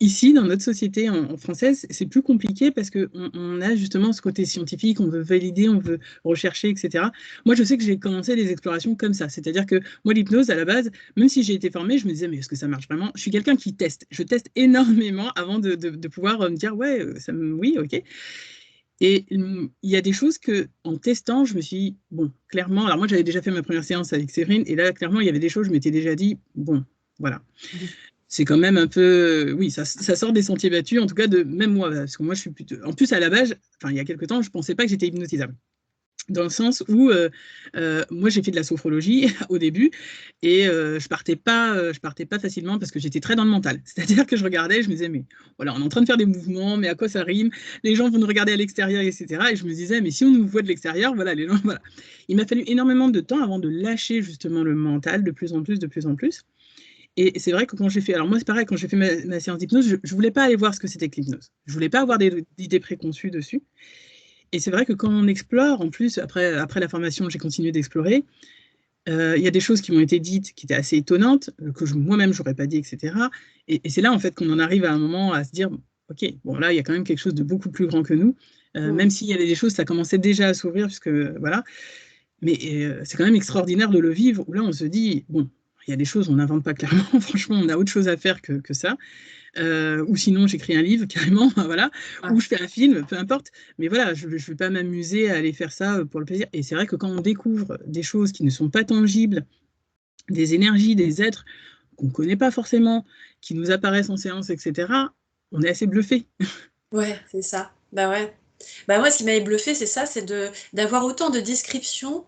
ici, dans notre société en française, c'est plus compliqué parce qu'on a justement ce côté scientifique, on veut valider, on veut rechercher, etc. Moi, je sais que j'ai commencé des explorations comme ça. C'est-à-dire que moi, l'hypnose, à la base, même si j'ai été formée, je me disais, mais est-ce que ça marche vraiment? Je suis quelqu'un qui teste. Je teste énormément avant de pouvoir me dire, ouais, oui, ok. Et il y a des choses que, en testant, je me suis dit, bon, clairement, alors moi, j'avais déjà fait ma première séance avec Séverine, et là, clairement, il y avait des choses, je m'étais déjà dit, bon, voilà. C'est quand même un peu, oui, ça sort des sentiers battus, en tout cas, de même moi, parce que moi, je suis plutôt, en plus, à la base, enfin, il y a quelques temps, je ne pensais pas que j'étais hypnotisable dans le sens où moi j'ai fait de la sophrologie au début et je partais pas facilement parce que j'étais très dans le mental. C'est-à-dire que je regardais et je me disais mais voilà, on est en train de faire des mouvements, mais à quoi ça rime? Les gens vont nous regarder à l'extérieur, etc. Et je me disais mais si on nous voit de l'extérieur, voilà, les gens, voilà. Il m'a fallu énormément de temps avant de lâcher justement le mental de plus en plus, de plus en plus. Et c'est vrai que quand j'ai fait, alors moi c'est pareil, quand j'ai fait ma séance d'hypnose, je voulais pas aller voir ce que c'était que l'hypnose. Je voulais pas avoir d'idées préconçues dessus. Et c'est vrai que quand on explore, en plus, après la formation, j'ai continué d'explorer, Il y a des choses qui m'ont été dites qui étaient assez étonnantes, que moi-même, j'aurais pas dit, etc. Et c'est là, en fait, qu'on en arrive à un moment à se dire, OK, bon, là, il y a quand même quelque chose de beaucoup plus grand que nous, même s'il y avait des choses, ça commençait déjà à s'ouvrir, puisque, voilà. Mais c'est quand même extraordinaire de le vivre, où là, on se dit, bon, il y a des choses, on n'invente pas clairement, franchement, on a autre chose à faire que ça. Ou sinon j'écris un livre carrément, voilà, Ouais. ou je fais un film, peu importe. Mais voilà, je ne vais pas m'amuser à aller faire ça pour le plaisir. Et c'est vrai que quand on découvre des choses qui ne sont pas tangibles, des énergies, des êtres qu'on ne connaît pas forcément, qui nous apparaissent en séance, etc., on est assez bluffé. Ouais, c'est ça. Bah ouais. Bah moi, ce qui m'avait bluffé, c'est ça, c'est d'avoir autant de descriptions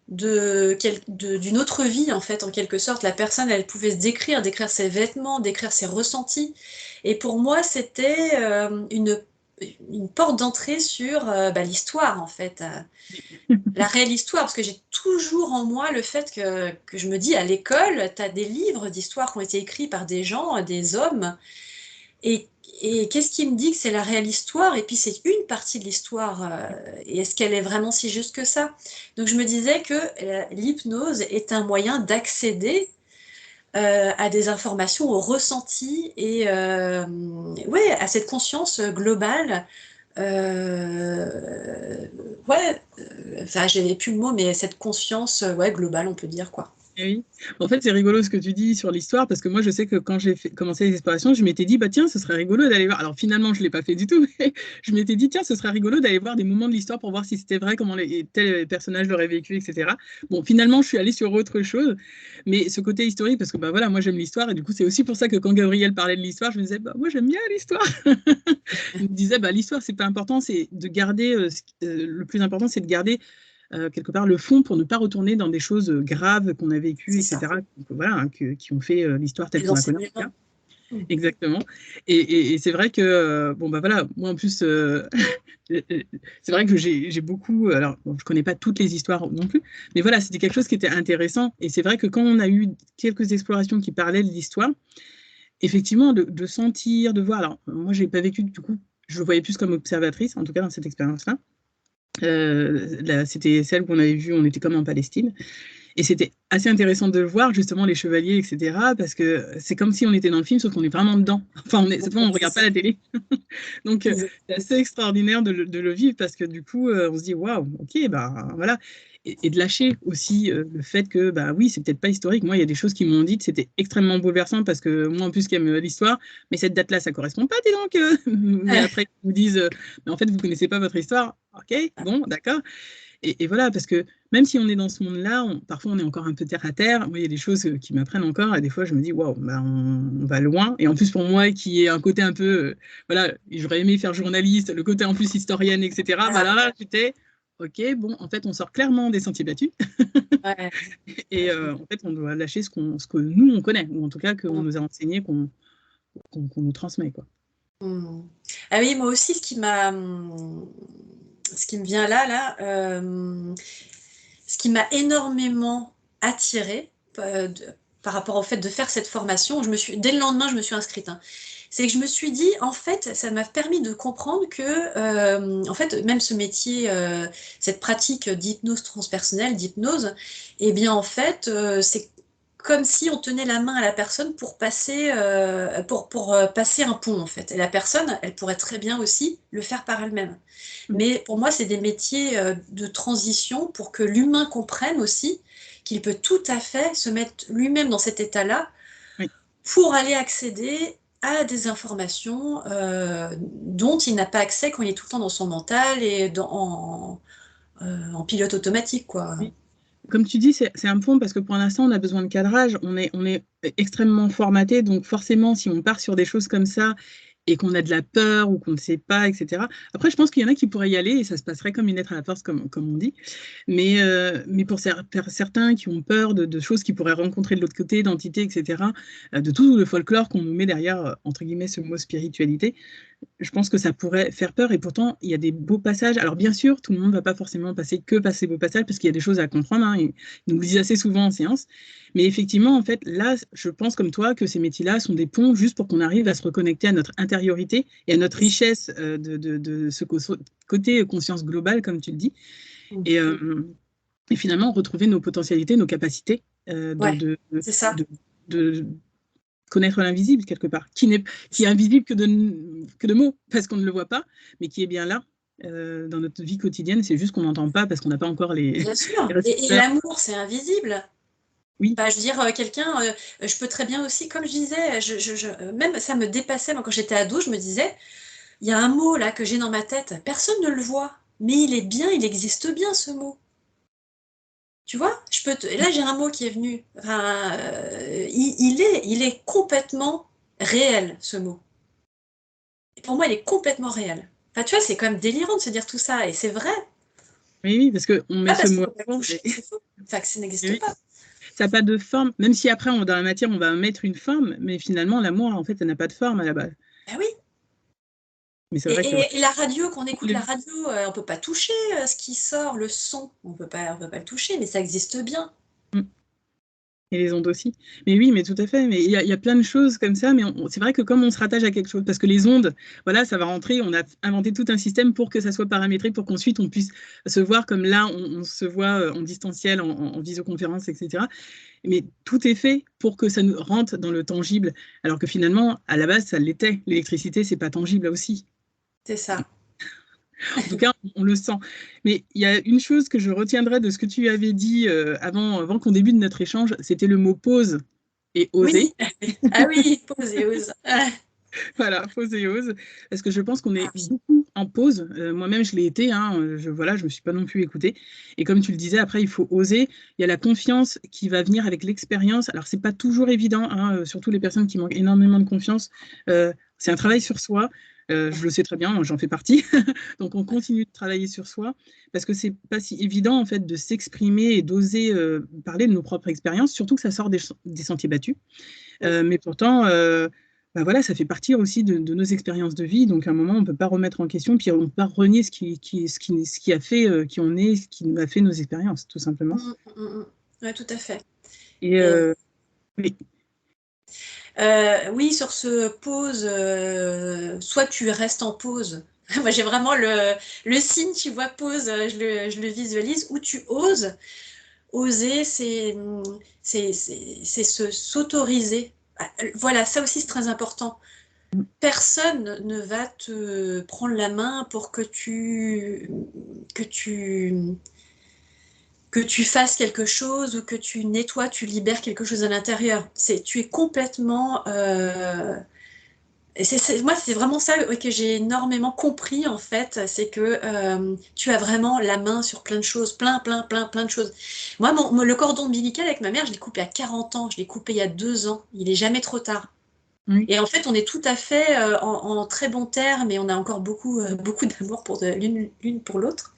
d'une autre vie, en fait, en quelque sorte. La personne, elle pouvait se décrire ses vêtements, décrire ses ressentis. Et pour moi, c'était une porte d'entrée sur l'histoire, en fait. La réelle histoire, parce que j'ai toujours en moi le fait que je me dis, à l'école, tu as des livres d'histoire qui ont été écrits par des gens, des hommes, et, et qu'est-ce qui me dit que c'est la réelle histoire? Et puis c'est une partie de l'histoire. Et est-ce qu'elle est vraiment si juste que ça? Donc je me disais que l'hypnose est un moyen d'accéder à des informations, aux ressentis et ouais, à cette conscience globale. Ouais, enfin j'ai plus le mot, mais cette conscience ouais, globale, on peut dire quoi. Oui. En fait, c'est rigolo ce que tu dis sur l'histoire, parce que moi, je sais que quand j'ai commencé les explorations, je m'étais dit, bah tiens, ce serait rigolo d'aller voir. Alors finalement, je ne l'ai pas fait du tout, mais je m'étais dit, tiens, ce serait rigolo d'aller voir des moments de l'histoire pour voir si c'était vrai, comment tels personnages l'auraient vécu, etc. Bon, finalement, je suis allée sur autre chose, mais ce côté historique, parce que bah voilà, moi j'aime l'histoire, et du coup, c'est aussi pour ça que quand Gabriel parlait de l'histoire, je me disais, bah moi j'aime bien l'histoire. Il me disait, bah l'histoire, c'est pas important, c'est de garder, le plus important, c'est de garder quelque part le fond pour ne pas retourner dans des choses graves qu'on a vécues, C'est ça. etc., voilà, hein, qui ont fait l'histoire telle Les qu'on la connaît en tout cas. enseignements. Mm. Exactement. Et c'est vrai que, bon, bah voilà, moi en plus, c'est vrai que j'ai beaucoup, alors bon, je ne connais pas toutes les histoires non plus, mais voilà, c'était quelque chose qui était intéressant. Et c'est vrai que quand on a eu quelques explorations qui parlaient de l'histoire, effectivement, de sentir, de voir, alors moi, je n'ai pas vécu, du coup, je le voyais plus comme observatrice, en tout cas dans cette expérience-là. C'était celle qu'on avait vue, on était comme en Palestine. Et c'était assez intéressant de le voir, justement, les chevaliers, etc. Parce que c'est comme si on était dans le film, sauf qu'on est vraiment dedans. Enfin, cette fois, on ne C'est regarde pas ça. la télé. Donc, c'est assez extraordinaire de le vivre parce que du coup, on se dit, waouh, ok, bah voilà. Et de lâcher aussi le fait que, bah oui, c'est peut-être pas historique. Moi, il y a des choses qui m'ont dit, c'était extrêmement bouleversant parce que moi, en plus, qui aime l'histoire, mais cette date-là, ça correspond pas, dis donc. Mais après, ils vous disent, mais en fait, vous connaissez pas votre histoire. Ok, bon, d'accord. Et voilà, parce que même si on est dans ce monde-là, parfois on est encore un peu terre à terre. Moi, il y a des choses qui m'apprennent encore, et des fois je me dis, waouh, bah, on va loin. Et en plus, pour moi, qui est un côté un peu, voilà, j'aurais aimé faire journaliste, le côté en plus historienne, etc. Bah Ah, là, j'étais, ok, bon, en fait, on sort clairement des sentiers battus. ouais. Et en fait, on doit lâcher ce que nous, on connaît, ou en tout cas qu'on nous a enseigné, qu'on nous transmet, quoi. Mm. Ah oui, moi aussi, ce qui me vient là, ce qui m'a énormément attirée par rapport au fait de faire cette formation, dès le lendemain, je me suis inscrite, hein. C'est que je me suis dit, en fait, ça m'a permis de comprendre que, en fait, même ce métier, cette pratique d'hypnose transpersonnelle, d'hypnose, eh bien, en fait, c'est comme si on tenait la main à la personne pour passer un pont, en fait. Et la personne, elle pourrait très bien aussi le faire par elle-même. Mais pour moi, c'est des métiers de transition pour que l'humain comprenne aussi qu'il peut tout à fait se mettre lui-même dans cet état-là Oui. pour aller accéder à des informations dont il n'a pas accès quand il est tout le temps dans son mental et en pilote automatique, quoi. Oui. Comme tu dis, c'est un pont parce que pour l'instant, on a besoin de cadrage. On est extrêmement formaté. Donc, forcément, si on part sur des choses comme ça et qu'on a de la peur ou qu'on ne sait pas, etc. Après, je pense qu'il y en a qui pourraient y aller et ça se passerait comme une lettre à la poste, comme on dit. Mais pour certains qui ont peur de choses qu'ils pourraient rencontrer de l'autre côté, d'entités, etc., de tout le folklore qu'on nous met derrière, entre guillemets, ce mot spiritualité, je pense que ça pourrait faire peur et pourtant il y a des beaux passages. Alors bien sûr, tout le monde ne va pas forcément passer que par ces beaux passages parce qu'il y a des choses à comprendre, hein, ils nous le disent assez souvent en séance. Mais effectivement, en fait, là, je pense comme toi que ces métiers-là sont des ponts juste pour qu'on arrive à se reconnecter à notre intériorité et à notre richesse de ce côté conscience globale, comme tu le dis. Et, et finalement retrouver nos potentialités, nos capacités Ouais, c'est ça. de connaître l'invisible quelque part, qui est invisible que de mots, parce qu'on ne le voit pas, mais qui est bien là dans notre vie quotidienne. C'est juste qu'on n'entend pas parce qu'on n'a pas encore les Bien sûr. Et récepteurs. l'amour, c'est invisible. Oui, Bah, je veux dire, quelqu'un, je peux très bien aussi, comme je disais, même ça me dépassait, moi, quand j'étais ado, je me disais, il y a un mot là que j'ai dans ma tête, personne ne le voit, mais il est bien, il existe bien ce mot. Tu vois? Là, j'ai un mot qui est venu. Enfin, il est complètement réel, ce mot. Et pour moi, il est complètement réel. Enfin, tu vois, c'est quand même délirant de se dire tout ça, et c'est vrai. oui, oui, parce qu'on met Pas ce parce qu'il mot faut pas le avant, toucher, c'est faux. Enfin, que ça mais n'existe oui, pas. ça n'a pas de forme, même si après, dans la matière, on va mettre une forme, mais finalement, l'amour, en fait, ça n'a pas de forme à la base. Ben oui. Mais c'est Et, vrai que et- et la radio, quand on écoute la radio, on peut pas toucher ce qui sort, le son. On peut pas le toucher, mais ça existe bien. Et les ondes aussi. Mais oui, mais tout à fait. Mais il y a plein de choses comme ça. Mais c'est vrai que comme on se rattache à quelque chose, parce que les ondes, voilà, ça va rentrer. On a inventé tout un système pour que ça soit paramétré, pour qu'ensuite on puisse se voir comme là, on se voit en distanciel, en visioconférence, etc. Mais tout est fait pour que ça nous rentre dans le tangible. Alors que finalement, à la base, ça l'était. L'électricité, c'est pas tangible aussi. C'est ça. En tout cas, on le sent. Mais il y a une chose que je retiendrai de ce que tu avais dit avant qu'on débute notre échange, c'était le mot pause et oser. Oui. Ah oui, pause et ose. Ah, Voilà, pause et ose. Parce que je pense qu'on est beaucoup en pause. Moi-même, je l'ai été. Hein, voilà, je me suis pas non plus écoutée. Et comme tu le disais, après, il faut oser. Il y a la confiance qui va venir avec l'expérience. Alors, c'est pas toujours évident, hein, surtout les personnes qui manquent énormément de confiance. C'est un travail sur soi. Je le sais très bien, j'en fais partie. Donc, on continue de travailler sur soi parce que c'est pas si évident en fait de s'exprimer et d'oser parler de nos propres expériences, surtout que ça sort des sentiers battus. Mais pourtant, bah voilà, ça fait partie aussi de nos expériences de vie. Donc, à un moment, on ne peut pas remettre en question, puis on ne peut pas renier ce qui a fait qui on est, ce qui nous a fait nos expériences, tout simplement. Ouais, tout à fait. Et Et, oui, oui, sur ce pause, soit tu restes en pause. Moi, j'ai vraiment le signe, tu vois, pause, je le visualise, ou tu oses. Oser, c'est s'autoriser. Ah, voilà, ça aussi, c'est très important. Personne ne va te prendre la main pour que tu, que tu fasses quelque chose ou que tu nettoies, tu libères quelque chose à l'intérieur. Tu es complètement... et moi, c'est vraiment ça que j'ai énormément compris, en fait, c'est que tu as vraiment la main sur plein de choses, plein de choses. Moi, le cordon ombilical avec ma mère, je l'ai coupé à 40 ans, je l'ai coupé il y a 2 ans, il n'est jamais trop tard. oui, Et en fait, on est tout à fait en très bons termes et on a encore beaucoup d'amour pour l'une pour l'autre.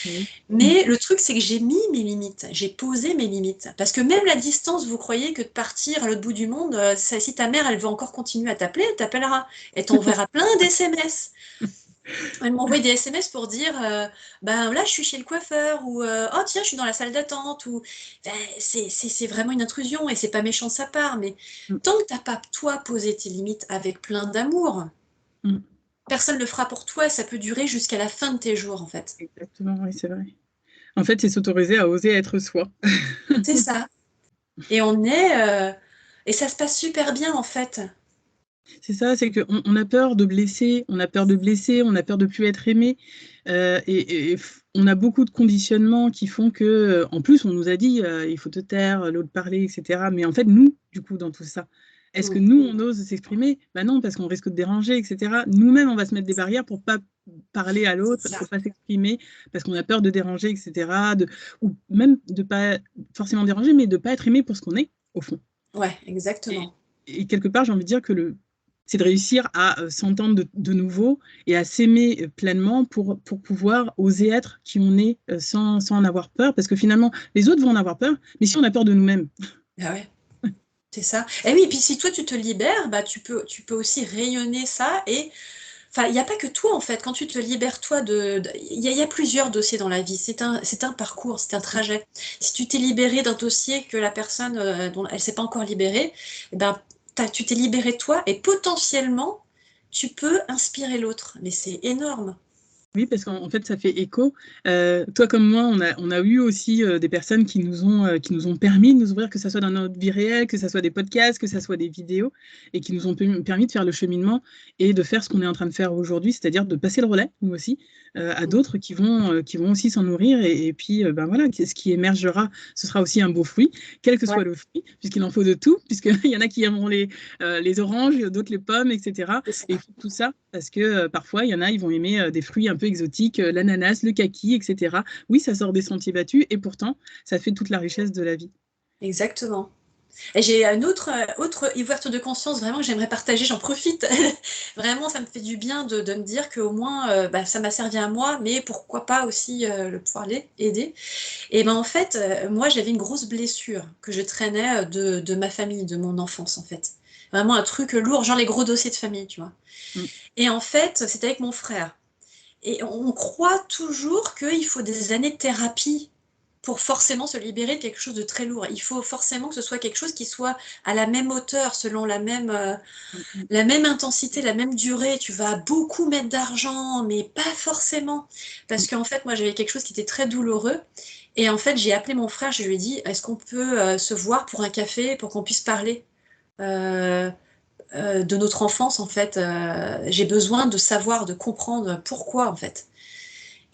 oui. Mais le truc, c'est que j'ai mis mes limites, j'ai posé mes limites. Parce que même la distance, vous croyez que de partir à l'autre bout du monde, si ta mère, elle veut encore continuer à t'appeler, elle t'appellera. Elle t'enverra plein d'SMS. Elle m'envoie des SMS pour dire ben là, je suis chez le coiffeur, ou oh tiens, je suis dans la salle d'attente, ou ben, c'est vraiment une intrusion et c'est pas méchant de sa part. Mais Mm, tant que t'as pas, toi, posé tes limites avec plein d'amour, mm. personne ne le fera pour toi et ça peut durer jusqu'à la fin de tes jours, en fait. Exactement, oui, c'est vrai. En fait, c'est s'autoriser à oser être soi. C'est ça. Et on est. Et ça se passe super bien, en fait. C'est ça, c'est qu'on a peur de blesser, on a peur de blesser, on a peur de plus être aimé. On a beaucoup de conditionnements qui font que, en plus, on nous a dit, il faut te taire, l'autre parler, etc. Mais en fait, nous, du coup, dans tout ça, est-ce que Mm. nous, on ose s'exprimer? Ben non, parce qu'on risque de déranger, etc. Nous-mêmes, on va se mettre des barrières pour pas parler à C'est l'autre, ça. pour pas s'exprimer, parce qu'on a peur de déranger, etc. Ou même de pas forcément déranger, mais de pas être aimé pour ce qu'on est, au fond. Ouais, Et, exactement. et quelque part, j'ai envie de dire que c'est de réussir à s'entendre de nouveau et à s'aimer pleinement pour pouvoir oser être qui on est sans en avoir peur. Parce que finalement, les autres vont en avoir peur, mais si on a peur de nous-mêmes, Ah ouais, c'est ça. Et oui, et puis si toi tu te libères, bah tu peux aussi rayonner ça. Et enfin, il n'y a pas que toi, en fait. Quand tu te libères, toi, il y a plusieurs dossiers dans la vie. C'est un parcours, c'est un trajet. Si tu t'es libéré d'un dossier que la personne, dont elle ne s'est pas encore libérée, eh ben, tu t'es libéré de toi et potentiellement, tu peux inspirer l'autre. Mais c'est énorme. Oui, parce qu'en fait, ça fait écho. Toi comme moi, on a eu aussi des personnes qui nous ont permis de nous ouvrir, que ce soit dans notre vie réelle, que ce soit des podcasts, que ce soit des vidéos, et qui nous ont permis de faire le cheminement et de faire ce qu'on est en train de faire aujourd'hui, c'est-à-dire de passer le relais, nous aussi, à d'autres qui vont aussi s'en nourrir. Et puis, ben voilà, ce qui émergera, ce sera aussi un beau fruit, quel que Ouais, soit le fruit, puisqu'il en faut de tout, puisqu'il y en a qui aimeront les oranges, d'autres les pommes, etc. c'est ça. Et il faut tout ça, parce que parfois, il y en a, ils vont aimer des fruits un peu exotiques, l'ananas, le kaki, etc. Oui, ça sort des sentiers battus, et pourtant, ça fait toute la richesse de la vie. Exactement. Et j'ai une autre ouverture de conscience vraiment que j'aimerais partager, j'en profite. Vraiment, ça me fait du bien de me dire qu'au moins, ça m'a servi à moi, mais pourquoi pas aussi le pouvoir aider. Et ben en fait, moi j'avais une grosse blessure que je traînais de ma famille, de mon enfance en fait. Vraiment un truc lourd, genre les gros dossiers de famille, tu vois. Mm. Et en fait, c'était avec mon frère. Et on croit toujours qu'il faut des années de thérapie pour forcément se libérer de quelque chose de très lourd. Il faut forcément que ce soit quelque chose qui soit à la même hauteur, selon Mm. la même intensité, la même durée. Tu vas beaucoup mettre d'argent, mais pas forcément. Mm. Parce qu'en fait, moi, j'avais quelque chose qui était très douloureux. Et en fait, j'ai appelé mon frère, je lui ai dit, est-ce qu'on peut se voir pour un café, pour qu'on puisse parler euh, de notre enfance, en fait. J'ai besoin de savoir, de comprendre pourquoi, en fait.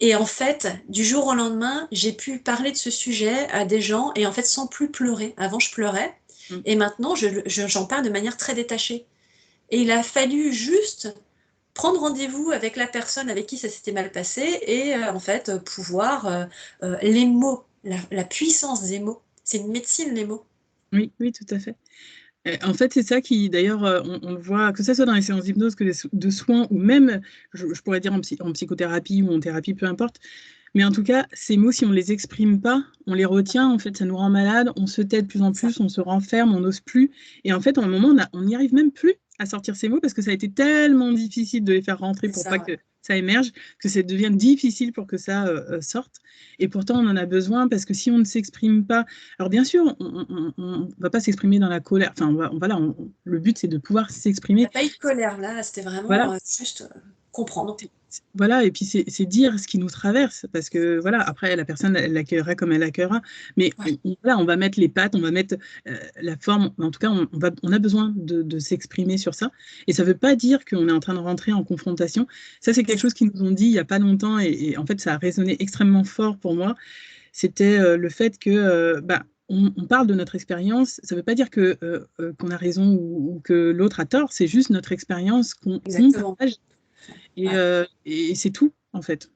Et en fait, du jour au lendemain, j'ai pu parler de ce sujet à des gens et en fait sans plus pleurer. Avant, je pleurais Mm. et maintenant, j'en parle de manière très détachée. Et il a fallu juste prendre rendez-vous avec la personne avec qui ça s'était mal passé et en fait pouvoir les mots, la puissance des mots. C'est une médecine, les mots. Oui, oui, tout à fait. En fait, c'est ça qui, d'ailleurs, on le voit, que ce soit dans les séances d'hypnose que de soins, ou même, je pourrais dire en psychothérapie ou en thérapie, peu importe. Mais en tout cas, ces mots, si on ne les exprime pas, on les retient, en fait, ça nous rend malade, on se tait de plus en Ça. plus, on se renferme, on n'ose plus. Et en fait, à un moment, on n'y arrive même plus à sortir ces mots parce que ça a été tellement difficile de les faire rentrer C'est pour pas ça, ouais. que ça émerge, que ça devient difficile pour que ça sorte. Et pourtant, on en a besoin parce que si on ne s'exprime pas, alors bien sûr, on ne va pas s'exprimer dans la colère. Enfin, voilà, le but, c'est de pouvoir Il n'y s'exprimer. a pas eu de colère là, c'était vraiment Voilà, juste comprendre. voilà, et puis c'est dire ce qui nous traverse, parce que voilà, après la personne elle l'accueillera comme elle l'accueillera, mais Ouais, voilà, on va mettre les pattes, on va mettre la forme, en tout cas on a besoin de s'exprimer sur ça, et ça ne veut pas dire qu'on est en train de rentrer en confrontation. Ça c'est quelque chose qu'ils nous ont dit il n'y a pas longtemps, et en fait ça a résonné extrêmement fort pour moi, c'était le fait que on parle de notre expérience, ça ne veut pas dire qu'on a raison ou que l'autre a tort, c'est juste notre expérience qu'on exactement. partage Ouais, et c'est tout, en fait.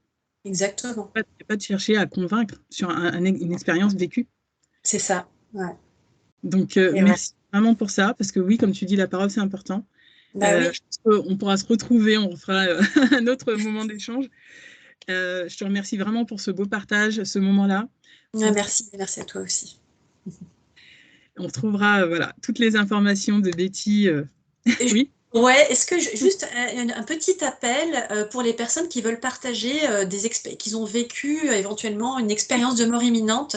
exactement. Pas de chercher à convaincre sur une expérience vécue. C'est ça. Ouais. Donc, Et ouais. merci vraiment pour ça, parce que oui, comme tu dis, la parole, c'est important. Bah oui. Je pense qu'on pourra se retrouver, on fera un autre moment d'échange. Je te remercie vraiment pour ce beau partage, ce moment-là. Ouais, On, merci, merci à toi aussi. on retrouvera voilà, toutes les informations de Betty. Et Oui. ouais, est-ce que juste un petit appel pour les personnes qui veulent partager qu'ils ont vécu éventuellement une expérience de mort imminente.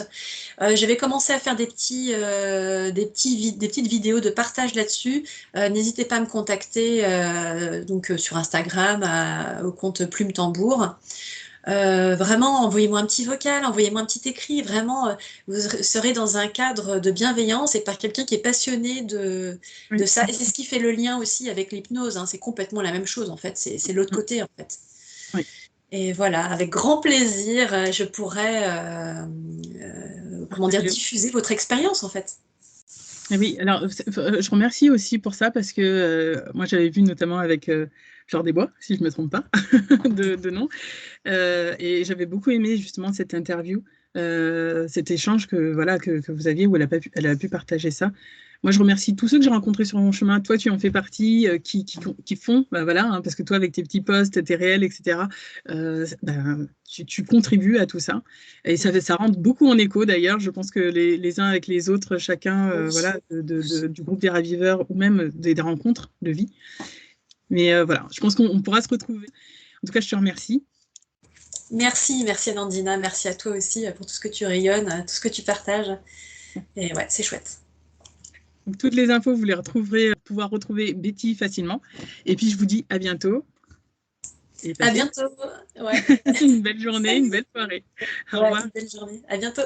J'avais commencé à faire des petites vidéos de partage là-dessus. N'hésitez pas à me contacter sur Instagram au compte Plume Tambour. Vraiment, envoyez-moi un petit vocal, envoyez-moi un petit écrit. Vraiment, vous serez dans un cadre de bienveillance et par quelqu'un qui est passionné de Oui. ça. Et c'est ce qui fait le lien aussi avec l'hypnose, hein. C'est complètement la même chose, en fait. C'est l'autre côté, en fait. Oui. Et voilà, avec grand plaisir, je pourrais, comment dire, Partager. diffuser votre expérience, en fait. Oui, alors je remercie aussi pour ça parce que moi j'avais vu notamment avec Fleur des Bois, si je ne me trompe pas de nom, et j'avais beaucoup aimé justement cette interview, cet échange que vous aviez où elle a pu partager ça. Moi, je remercie tous ceux que j'ai rencontrés sur mon chemin. Toi, tu en fais partie, qui font, bah voilà, hein, parce que toi, avec tes petits posts, tes réels, etc., tu contribues à tout ça. Et ça rentre beaucoup en écho, d'ailleurs. Je pense que les uns avec les autres, chacun, Oui. voilà, du groupe des raviveurs ou même des rencontres de vie. Mais voilà, je pense qu'on pourra se retrouver. En tout cas, je te remercie. Merci, merci Nandina, merci à toi aussi pour tout ce que tu rayonnes, tout ce que tu partages. Et ouais, c'est chouette. Donc, toutes les infos, vous les retrouverez, pouvoir retrouver Betty facilement. Et puis, je vous dis à bientôt. Et À passez bientôt. Ouais. une belle journée, une Salut. belle soirée. Au Ouais, revoir. une belle journée. À bientôt.